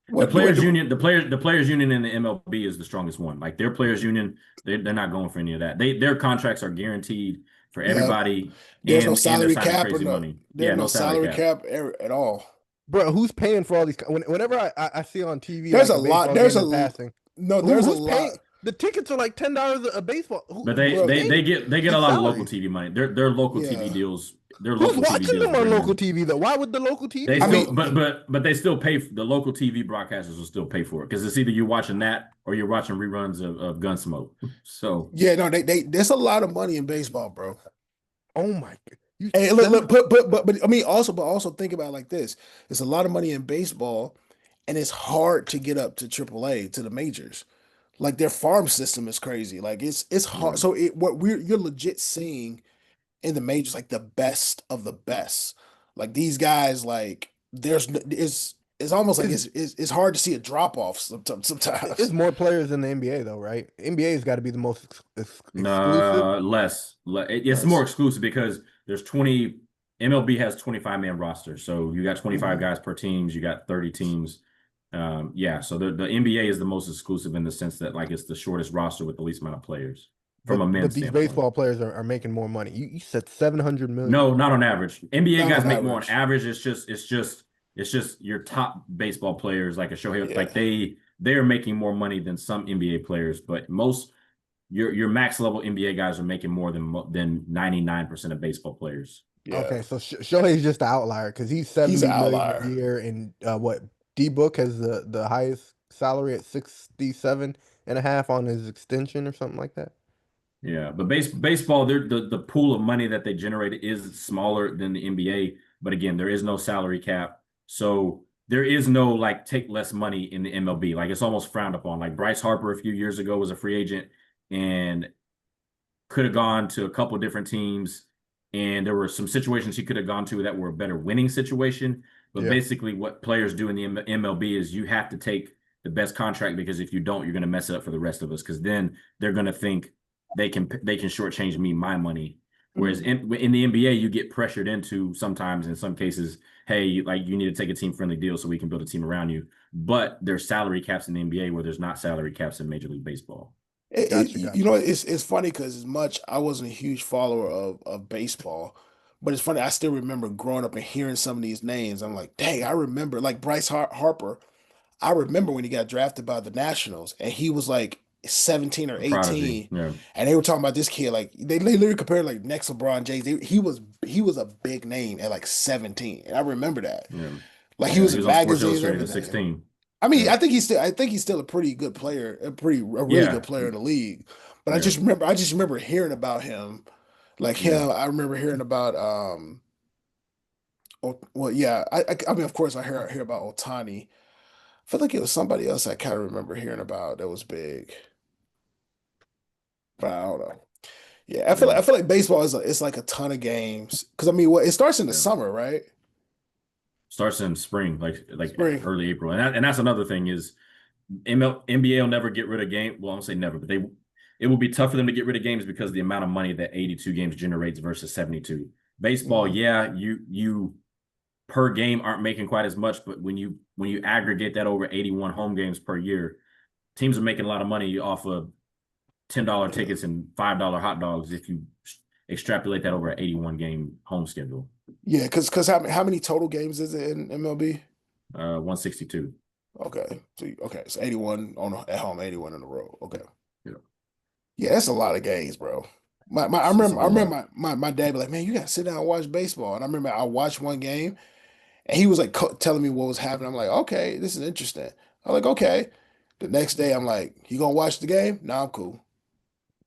The what do players it? union, the players union in the MLB is the strongest one. Like their players union, they're not going for any of that. Their contracts are guaranteed for Yeah, everybody, there's no and they're salary signing cap or crazy no. money. There's Yeah, no no salary salary cap. cap at all. Bro, who's paying for all these? Whenever I see on TV There's like a a lot. baseball game in passing, No. There's a who's lot, paying? The tickets are like $10 a baseball. But they bro. they Game they get they get a it's lot of local salaries. TV money. Their local TV Yeah, deals, their Who's local TV watching deals them is on very local minimal. TV though? Why would the local They TV I still, mean, pay? but they still pay. The local TV broadcasters will still pay for it because it's either you're watching that or you're watching reruns of Gunsmoke. So yeah, no, they there's a lot of money in baseball, bro. Oh my god! You Hey, look, seven? but I mean, also think about it like this: there's a lot of money in baseball, and it's hard to get up to AAA to the majors. Like their farm system is crazy. Like it's hard. yeah, So what you're legit seeing in the majors like the best of the best. Like these guys, like it's almost like it's hard to see a drop off It's sometimes. more players than the NBA though, right? NBA's got to be the most exclusive. No, less. It's more Less. exclusive because there's 20. MLB has 25-man roster, so you got 25 Mhm. guys per teams. You got 30 teams. Yeah, so the NBA is the most exclusive in the sense that like it's the shortest roster with the least amount of players from a But men's these standpoint. baseball players are making more money. You said 700 million. No, not on average. NBA Not guys on make more on average. average. It's just your top baseball players like a Shohei, Yeah. like they are making more money than some NBA players, but most your max level NBA guys are making more than 99% of baseball players. Yeah. Okay, so Shohei's just the outlier because he's He's an 70 million a outlier. year, and what D Book has the highest salary at 67.5 on his extension or something like that. Yeah, but baseball, the pool of money that they generate is smaller than the NBA. But again, there is no salary cap, so there is no like take less money in the MLB. Like it's almost frowned upon. Like Bryce Harper a few years ago was a free agent and could have gone to a couple different teams, and there were some situations he could have gone to that were a better winning situation. But Yeah. basically, what players do in the MLB is you have to take the best contract because if you don't, you're going to mess it up for the rest of us. Because then they're going to think they can shortchange me my money. Whereas Mhm. in the NBA, you get pressured into sometimes in some cases, hey, like you need to take a team friendly deal so we can build a team around you. But there's salary caps in the NBA where there's not salary caps in Major League Baseball. Gotcha, You know, gotcha. it's funny because as much I wasn't a huge follower of baseball, but it's funny. I still remember growing up and hearing some of these names. I'm like, dang, I remember like Harper. I remember when he got drafted by the Nationals, and he was like 17 or A prodigy. 18, Yeah. and they were talking about this kid like they literally compared like next LeBron James. He was a big name at like 17, and I remember that. Yeah. Like he Yeah. was He in was on Sports magazines, Illustrated at everything. 16. I mean, Yeah. I think he's still a pretty good player, a really good Yeah. player in the league. But Yeah. I just remember hearing about him, like Yeah. him. I remember hearing about well, yeah. I mean, of course, I hear about Ohtani. I feel like it was somebody else I kind of remember hearing about that was big, but I don't know. Yeah, Yeah. I feel like baseball is it's like a ton of games because I mean, what it starts in the Yeah. summer, right? Starts in spring, like Spring. early April. And that's another thing is NBA will never get rid of game. Well, I don't say never, but it will be tough for them to get rid of games because of the amount of money that 82 games generates versus 72. Baseball, Hmm. yeah, you per game aren't making quite as much, but when you aggregate that over 81 home games per year, teams are making a lot of money off of $10 Yeah, tickets and $5 hot dogs if you extrapolate that over an 81 game home schedule. yeah. Because how many total games is it in MLB? 162. Okay. So 81 at home, 81 in a row. Okay. Yeah. Yeah, that's a lot of games, bro. It's a I whole lot. remember my dad be like, man, you gotta sit down and watch baseball. And I remember I watched one game and he was like telling me what was happening. I'm like, okay, this is interesting. I'm like, okay. The next day, I'm like, you gonna watch the game? Nah, I'm cool.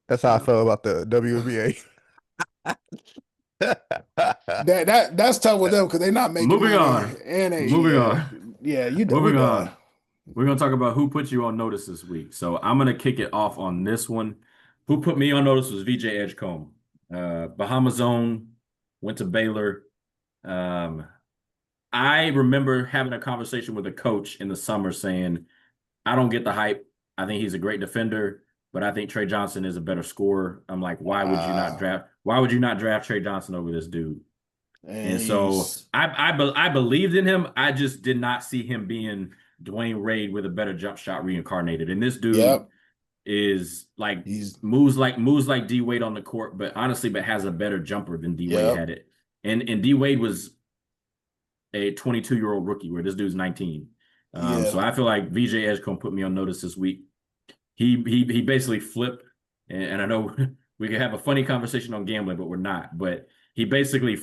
That's how I Yeah. felt about the WNBA. That's tough with them because they're not making Moving money. on. And they, Moving yeah, on. yeah, we Moving done. on. We're gonna talk about who put you on notice this week. So I'm gonna kick it off on this one. Who put me on notice was VJ Edgecombe. Bahama Zone, went to Baylor. Um, I remember having a conversation with a coach in the summer saying, I don't get the hype. I think he's a great defender, but I think Trey Johnson is a better scorer. I'm like, Wow. why would you not draft Trey Johnson over this dude? And And so he's I believed in him. I just did not see him being Dwayne Wade with a better jump shot reincarnated. And this dude yep. is He's moves like D Wade on the court, but honestly, but has a better jumper than D Wade yep. had it. And D Wade was a 22-year-old rookie, where this dude's 19. So Yeah. I feel like VJ Edgecombe put me on notice this week. He basically flipped, and I know we could have a funny conversation on gambling, but we're not. But he basically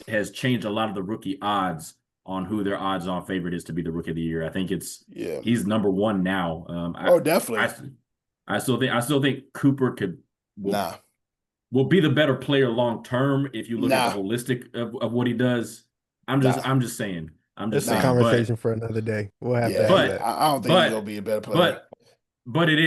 has changed a lot of the rookie odds on who their odds-on favorite is to be the rookie of the year. I think Yeah. he's number one now. Oh, I definitely. I still think Cooper will Nah. will be the better player long term if you look at the Nah. holistic of what he does. I'm just Nah. I'm just saying. I'm just It's a Nah. saying. But conversation for another day. We'll have to Yeah. have He but that. I don't think he's gonna but be a better player. but but it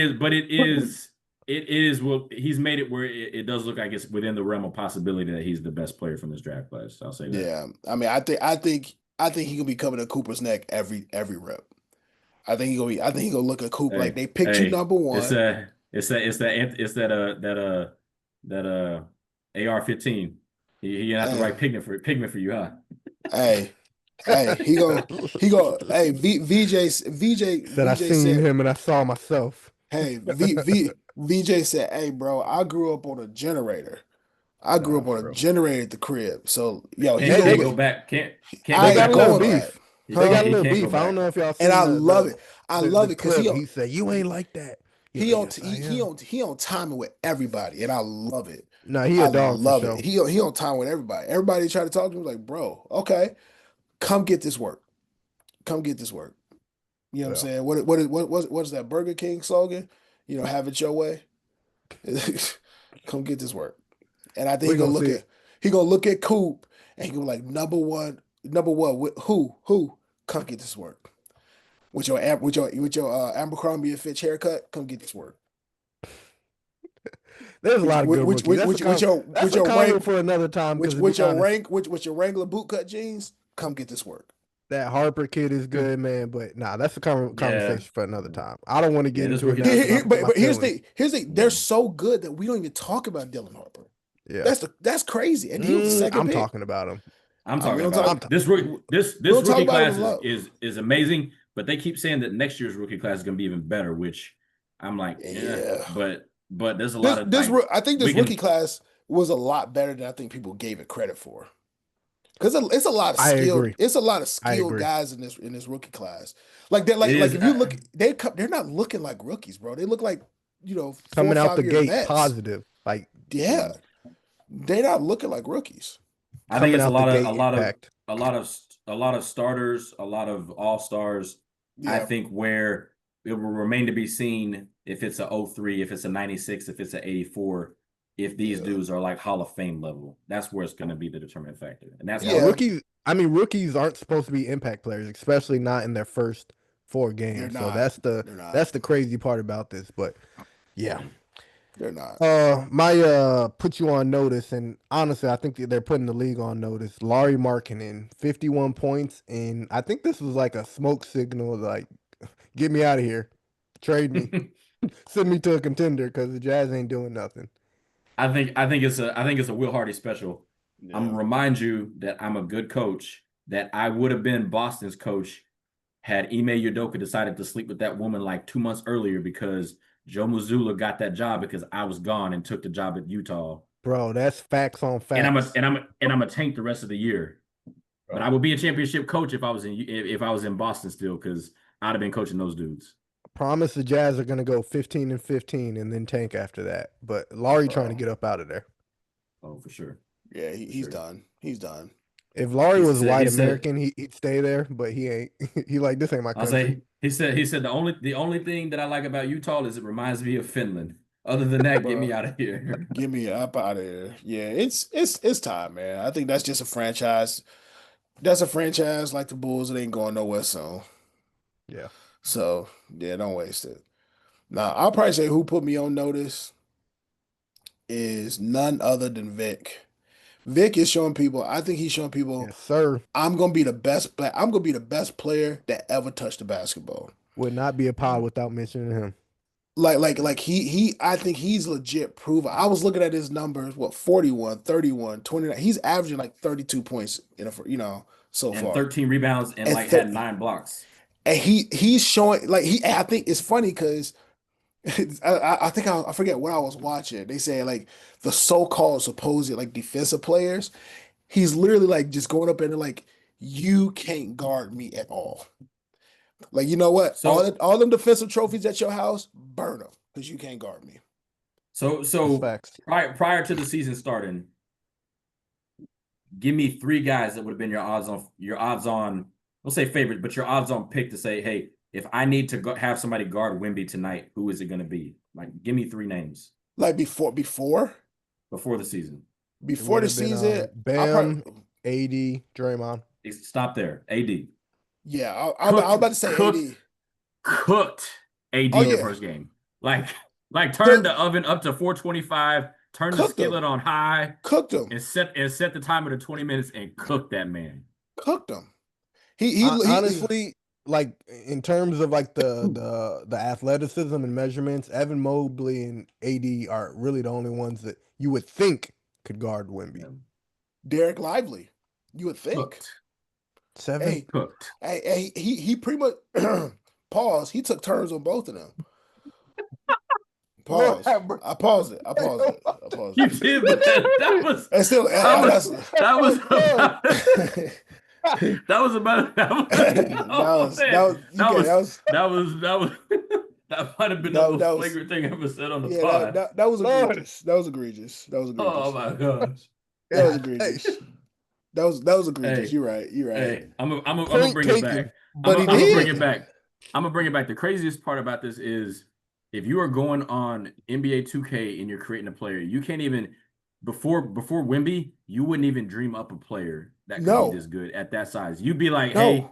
is it is. Well, he's made it where it does look like it's within the realm of possibility that he's the best player from this draft class. I'll say that. Yeah, I mean, I think he gonna be coming to Cooper's neck every rep. I think he gonna look at Cooper like they picked you number It's one. that AR-15. He gonna have the right pigment for you, huh? Hey, hey, hey, Said I VJ seen said, him and I saw myself. hey, VJ said, hey, bro, I grew up on a generator. I grew Nah, up on a bro. generator at the crib. So, yo, he Can't, gonna can't look. go back. Can't I They go got ain't a back little on going that. back. beef. He They Huh? got a he little can't go beef. I don't back. know if y'all And seen I love it. I love it because clip. He said, "You ain't like that." He's he like, on "Yes, I he, he am." on he on timing with everybody, and I love it. Nah, he I a dog for love sure. it. He on time with everybody. Everybody try to talk to him like, bro, okay, come get this work. Come get this work. You know what I'm Yeah. saying? What is that Burger King slogan? You know, have it your way. Come get this work. And I think We gonna see. he gonna look at Coop and he gonna be like number one who come get this work with your Abercrombie and Fitch haircut. Come get this work. There's a lot of good rookies. That's With a your comment rank for another time. Because to be with your honest, rank with your Wrangler bootcut jeans. Come get this work. that Harper kid is good, man. But nah, that's a Yeah, conversation for another time. I don't want to yeah. get This into it rookie now class. because I hurt my But feelings. here's the they're so good that we don't even talk about Dylan Harper. Yeah, That's crazy. And he was the second I'm pick. talking about him. I'm We talking don't about talk him. This rookie, this we this don't talk rookie about him class enough. is amazing, but they keep saying that next year's rookie class is going to be even better. Which I'm like, yeah, Yeah. but there's a lot of I think this we rookie can. class was a lot better than I think people gave it credit for. Because it's a lot of I agree. I skilled agree. guys in this rookie class. Like they're It like is. if you look they're not looking like rookies, bro. They look like, 4 or Coming out the 5 year gate vets. positive, like Yeah. They're not looking like rookies. I think coming it's out the gate a lot of impact. a lot of starters, a lot of all stars. I Yeah. think where it will remain to be seen if it's a 03, if it's a 96, if it's a 84, if these Yeah. dudes are like Hall of Fame level. That's where it's going to be the determining factor, and that's Yeah, Yeah. rookies. I mean, rookies aren't supposed to be impact players, especially not in their first 4 They're games. So not. They're not. that's the crazy part about this. But yeah, They're not. my put you on notice, and honestly, I think that they're putting the league on notice. Laurie Markkinen, 51 points, and I think this was like a smoke signal, like get me out of here, trade me, send me to a contender because the Jazz ain't doing nothing. I think it's a Will Hardy special. I'm Yeah. gonna remind you that I'm a good coach. That I would have been Boston's coach had Ime Udoka decided to sleep with that woman like 2 months earlier because Joe Mazzulla got that job because I was gone and took the job at Utah. Bro, that's facts on And facts. I'm a tank the rest of the year. But I would be a championship coach if I was in Boston still because I'd have been coaching those dudes. Promise the Jazz are gonna go 15-15 and then tank after that. But Laurie trying to get up out of there. Oh, for sure. Yeah, he's done. He's done. If Laurie was white he said, American, he'd stay there, but he ain't. He like, this ain't my I'll country. say he said the only thing that I like about Utah is it reminds me of Finland. Other than that, get me out of here. Get me up out of here. Yeah, it's time, man. I think that's just a franchise. That's a franchise like the Bulls. It ain't going nowhere soon. Yeah. So yeah, don't waste it. Now I'll probably say who put me on notice is none other than Vic. Vic is showing people. I think he's showing people. Yes, sir. I'm gonna be the best. I'm gonna be the best player that ever touched the basketball. Would not be a pod without mentioning him. Like he I think he's legit proven. I was looking at his numbers, 41, 31, 29. He's averaging like 32 points so And far. 13 rebounds and And like thir had 9 blocks. and he's showing like I think it's funny because I forget what I was watching. They say like the so-called supposed like defensive players, he's literally like just going up and like you can't guard me at all. Like, you know what? So All them defensive trophies at your house, burn them because you can't guard me. That's facts. prior to the season starting, give me 3 guys that would have been your odds on, we'll say favorite, but your odds on pick to say, hey, if I need to have somebody guard Wemby tonight, who is it going to be? Like, give me 3 names Like before before the season. It would the have been season, Bam, AD, Draymond. Stop there. AD. I was about to say AD. Cooked AD Oh, the yeah. first game. Like, Like turn the oven up to 425, turn the Cooked them. skillet on high, Cooked them. and set the timer to 20 minutes and cook that man. Cooked them. He honestly, like in terms of like the athleticism and measurements, Evan Mobley and AD are really the only ones that you would think could guard Wemby. Derek Lively, you would think. Cooked. 7 cooked. He pretty much pause. He took turns on both of them. Pause. I paused it. You did, but that was and still that was about that might have been the most flagrant thing I ever said on the pod. That was egregious. That was egregious. Oh my gosh. That was egregious. That was egregious. Hey, you're right. Hey, I'm gonna bring it back. But I'm gonna bring it back. I'm gonna bring it back. The craziest part about this is if you are going on NBA 2K and you're creating a player, you can't even before Wemby, you wouldn't even dream up a player that could be this good at that size. You'd be like, hey,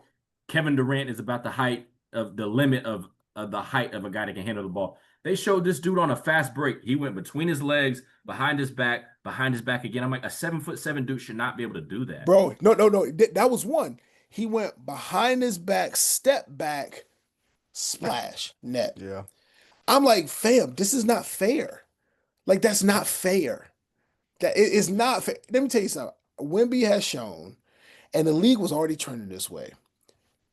Kevin Durant is about the limit of the height of a guy that can handle the ball. They showed this dude on a fast break. He went between his legs, behind his back again. I'm like, a 7'7" dude should not be able to do that. Bro, no. That was one. He went behind his back, step back, splash, net. Yeah. I'm like, fam, this is not fair. Like, that's not fair. That it is not fair. Let me tell you something. Wemby has shown, and the league was already trending this way.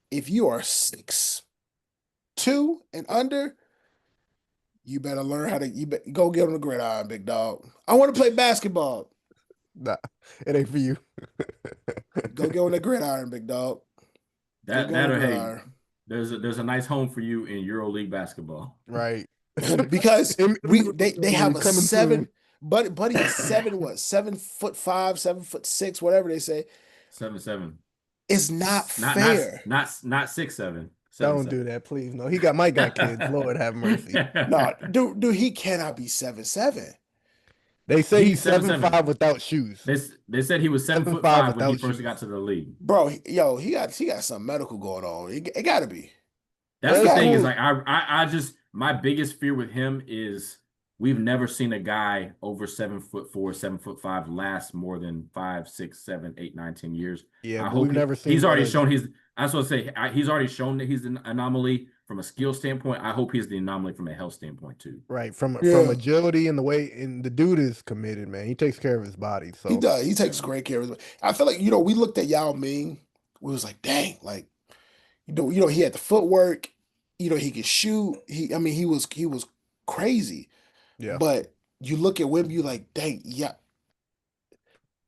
If you are 6'2" and under, you better learn how to go get on the gridiron, big dog. I want to play basketball. Nah, it ain't for you. Go get on the gridiron, big dog. Hey, there's a nice home for you in EuroLeague basketball. Right. Because they have a 7, buddy is 7 what? 7'5", 7'6", whatever they say. 7'7". It's not fair. Not 6'7". Don't do that, please. No, Mike got kids. Lord have mercy. No, dude, he cannot be 7'7". They say he's 7'5" without shoes. They said he was 7'5" when he first got to the league. Bro, he got some medical going on. It got to be. That's the thing is like I just my biggest fear with him is we've never seen a guy over 7'4", 7'5" last more than 5, 6, 7, 8, 9, 10 years. Yeah, we've never seen. He's already shown I was going to say he's already shown that he's an anomaly from a skill standpoint. I hope he's the anomaly from a health standpoint too. Right, from agility and the way, and the dude is committed, man. He takes care of his body. So he does. He takes great care of his body. I feel like we looked at Yao Ming. We was like, dang, like he had the footwork. He could shoot. He was crazy. Yeah. But you look at Wemby, you like, dang, yeah.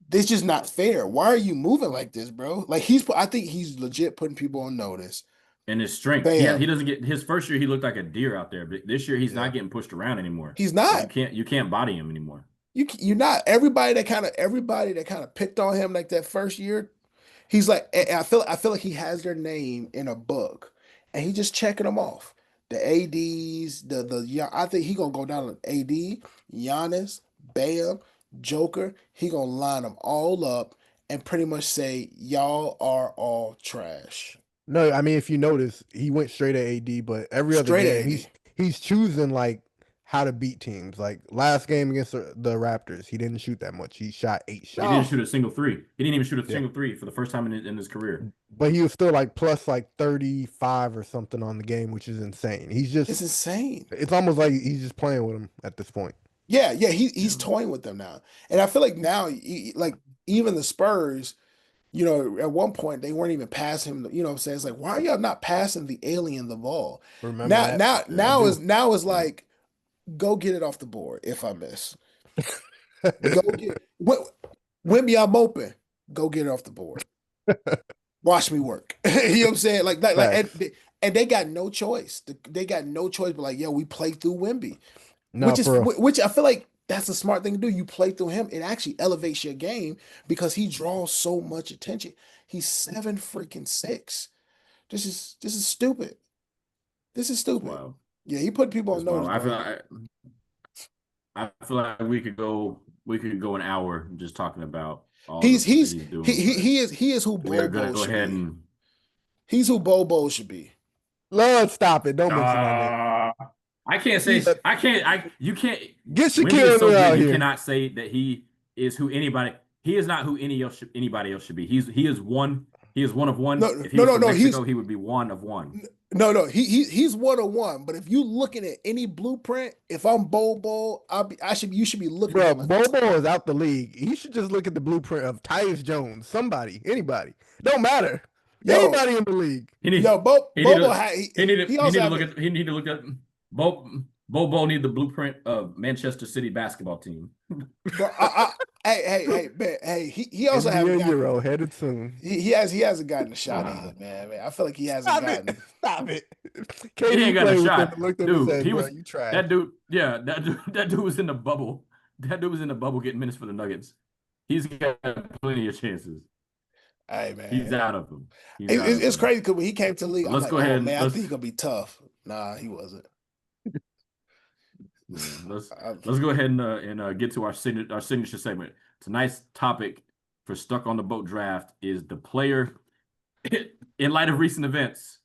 This is just not fair. Why are you moving like this, bro? Like I think he's legit putting people on notice. And his strength. He doesn't get his first year. He looked like a deer out there, but this year he's not getting pushed around anymore. He's not. You can't body him anymore. You're not. Everybody that kind of picked on him like that first year, he's like, I feel like he has their name in a book, and he just checking them off. The ADs, I think he gonna go down on AD, Giannis, Bam, Joker. He gonna line them all up and pretty much say, y'all are all trash. No, I mean, if you notice, he went straight at AD, but every other game he's choosing like how to beat teams. Like last game against the Raptors, he didn't shoot that much. He shot 8 shots. He didn't shoot a single three. He didn't even shoot a single three for the first time in his career. But he was still like plus like 35 or something on the game, which is insane. It's insane. It's almost like he's just playing with him at this point. Yeah, he's toying with them now. And I feel like now, like even the Spurs, at one point they weren't even passing him. You know what I'm saying? It's like, why are y'all not passing the alien the ball? Remember now is like, go get it off the board if I miss. Go get Wemby, I'm open. Go get it off the board. Watch me work. You know what I'm saying? Like and they got no choice. They got no choice but like, yo, we play through Wemby. No, which I feel like that's a smart thing to do. You play through him. It actually elevates your game because he draws so much attention. He's 7'6". This is stupid. This is stupid. Wow. Yeah, he put people on notice. I feel like we could go an hour just talking about all he's doing. He is who Bobo should be. He's who Bobo should be. Lord, stop it! Don't mention that name. I can't say I can't. You can't. Get Wemby is Shaquille so O'Neal good. out You here. cannot say that he is who anybody. He is not who anybody else should be. He is one. He is one of one. No, If he no, was no, from no. Mexico, he would be one of one. No. He's 101. But if you looking at any blueprint, if I'm Bobo, you should be looking Bro, at like Bobo is out the league. He should just look at the blueprint of Tyus Jones. Somebody, anybody. Don't matter. yo, Anybody in the league. He need he need Bobo to he also have he need to look at Bobo need the blueprint of Manchester City basketball team. bro. Hey, man, hey, he also haven't NBA gotten Euro headed soon. he hasn't gotten a shot either, man. I feel like he hasn't Stop gotten. it. Stop it. He KD ain't got a played with him shot, and looked at him and dude. said, He bro, was you trash. that dude. Yeah, that dude was in the bubble. That dude was in the bubble getting minutes for the Nuggets. He's got plenty of chances. Hey, man, He's out of them. It's crazy because when he came to the league, I'm Let's like, go ahead oh and man, I think he's gonna be tough. Nah, he wasn't. Yeah, let's go ahead and get to our signature segment. Tonight's topic for Stuck on the Boat draft is the player. In light of recent events,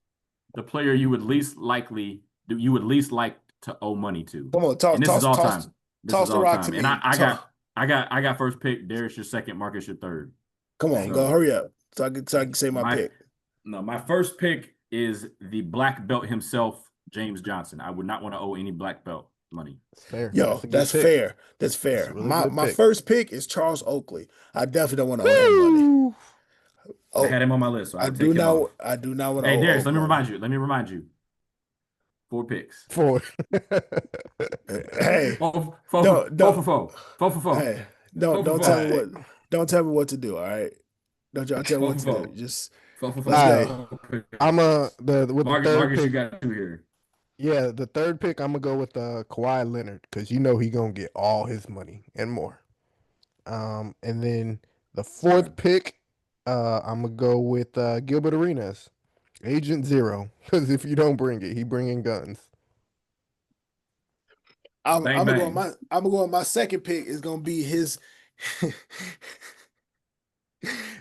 the player you would least like to owe money to. Come on, toss, and this toss, is all toss, time. toss the rock to me. And I got first pick. Darius your second. Marcus your third. Come on, go hurry up so I can say my pick. No, my first pick is the black belt himself, James Johnson. I would not want to owe any black belt money. Fair. Yo, that's fair. That's fair. Really my first pick is Charles Oakley. I definitely don't want to owe him money. I had him on my list, so I do not want to. Hey, Darius, let me remind you. 4 picks. 4. Hey, 4 for 4. Hey, don't tell me what to do. All right, don't y'all tell me what to do. Just 4 for 4. let's go. I'm with the third Marcus, pick. you got 2 here. Yeah, the third pick, I'm gonna go with Kawhi Leonard because you know he gonna get all his money and more. And then the fourth pick, I'm gonna go with Gilbert Arenas, Agent Zero, because if you don't bring it, he bringing guns. I'm gonna go on my second pick is gonna be his.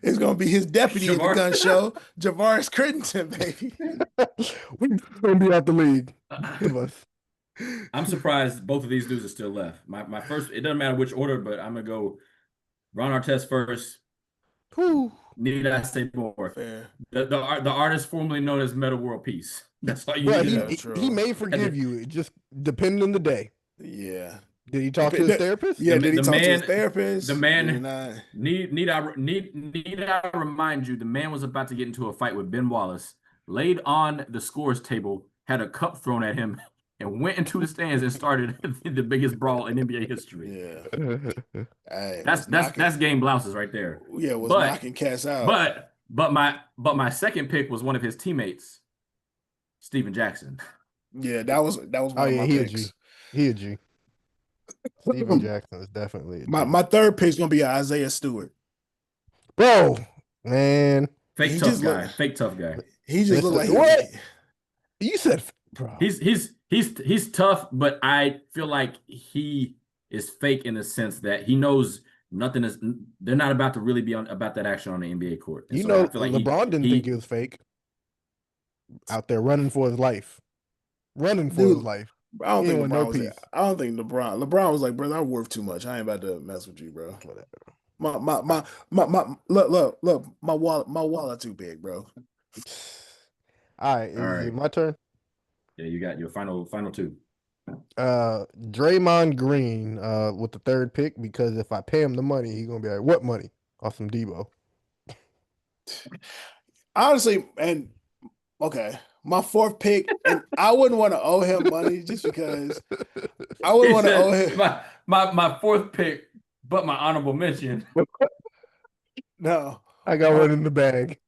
It's gonna be his deputy in the gun show, Javaris Crittenton, baby. We're gonna be out the league. Give us. I'm surprised both of these dudes are still left. My first, it doesn't matter which order, but I'm gonna go Ron Artest first. Whew. Need I say more? Fair. The artist formerly known as Meta World Peace. That's all you need. He may forgive you. It just depending on the day. Yeah. Did he talk to his therapist? Yeah, did he talk to his therapist? The man need I remind you, the man was about to get into a fight with Ben Wallace, laid on the scores table, had a cup thrown at him, and went into the stands and started the biggest brawl in NBA history. Yeah. Hey, that's game blouses right there. Yeah, knocking cats out. But my second pick was one of his teammates, Steven Jackson. Yeah, that was one of my picks. He a G. Steven Jackson is definitely a G. My third pick is gonna be Isaiah Stewart. Bro, man. Fake tough guy. He just looked like what? You said, bro. He's tough, but I feel like he is fake in the sense that he knows nothing is. They're not about to really be about that action on the NBA court. And I feel like LeBron didn't think it was fake. Out there running for his life. His life. I don't think LeBron was like, brother, I'm worth too much. I ain't about to mess with you, bro. Whatever. Look, my wallet too big, bro. All right, is it my turn? Yeah, you got your final 2. Draymond Green with the third pick, because if I pay him the money, he's gonna be like, what money? Off some Debo. Honestly, and okay. My fourth pick, and I wouldn't want to owe him money just because I wouldn't want to owe him. My fourth pick, but my honorable mention. No. I got one in the bag.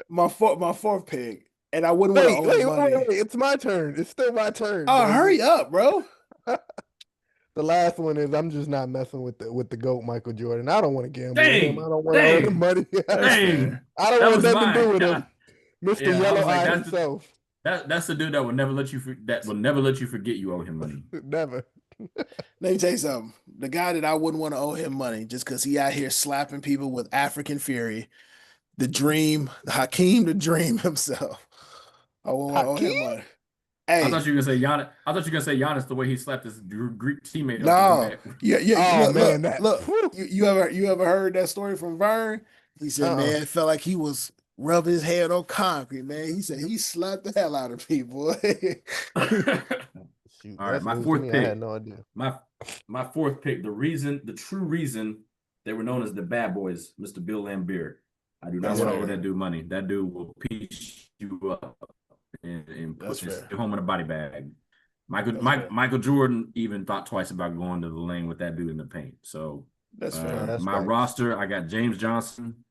my fourth pick, and I wouldn't want to owe him money. Wait, it's my turn. It's still my turn. Oh, hurry up, bro. The last one is I'm just not messing with the GOAT Michael Jordan. I don't want to gamble with him. I don't want to owe him money. I don't want nothing to do with him. Mr. Yellow Eye himself. That's the dude that will never let you forget you owe him money. Never. Let me tell you something. The guy that I wouldn't want to owe him money just because he out here slapping people with African fury, the Dream, Hakeem the Dream himself. I won't want to owe him money. I Hey, thought you were gonna say Giannis. I thought you were gonna say Giannis the way he slapped his Greek teammate up in the no, back. yeah. Oh Look, man, look, that. look. Whew. You ever heard that story from Vern? He said, Uh-uh. man, it felt like he was rubbing his head on concrete, man. He said he slapped the hell out of people. Shoot, All right, that's my news to fourth me. I pick. had no idea. My fourth pick. The true reason they were known as the Bad Boys, Mr. Bill Laimbeer. I do not That's want to fair. owe that dude money. That dude will piece you up and That's put and fair. stay home in a body bag. That's fair. Michael Jordan even thought twice about going to the lane with that dude in the paint. So That's Yeah, fair. that's my facts. roster, I got James Johnson,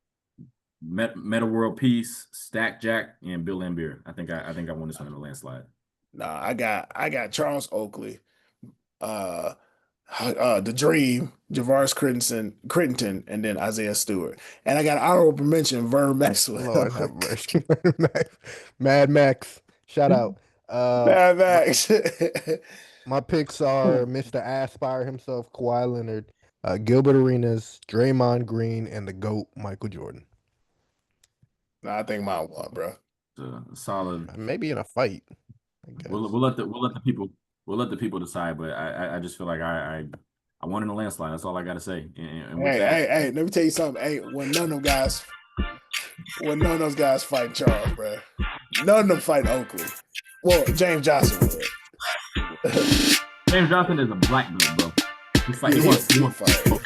Meta World Peace, Stack Jack, and Bill Laimbeer. I think I won this one in a landslide. Nah, I got Charles Oakley, the Dream, Javaris Crittenton, and then Isaiah Stewart. And I got honorable mention Vern Maxwell. Lord have mercy. Mad Max. Shout out. Mad Max. My picks are Mr. Aspire himself, Kawhi Leonard, Gilbert Arenas, Draymond Green, and the GOAT, Michael Jordan. Nah, I think mine won, bro. Solid. Maybe in a fight. I guess. We'll let the people decide. But I just feel like I won in a landslide. That's all I got to say. And with Hey, let me tell you something. Hey, when none of those guys fight Charles, bro. None of them fight Oakley. Well, James Johnson would. James Johnson is a black belt, bro. He He wants fight.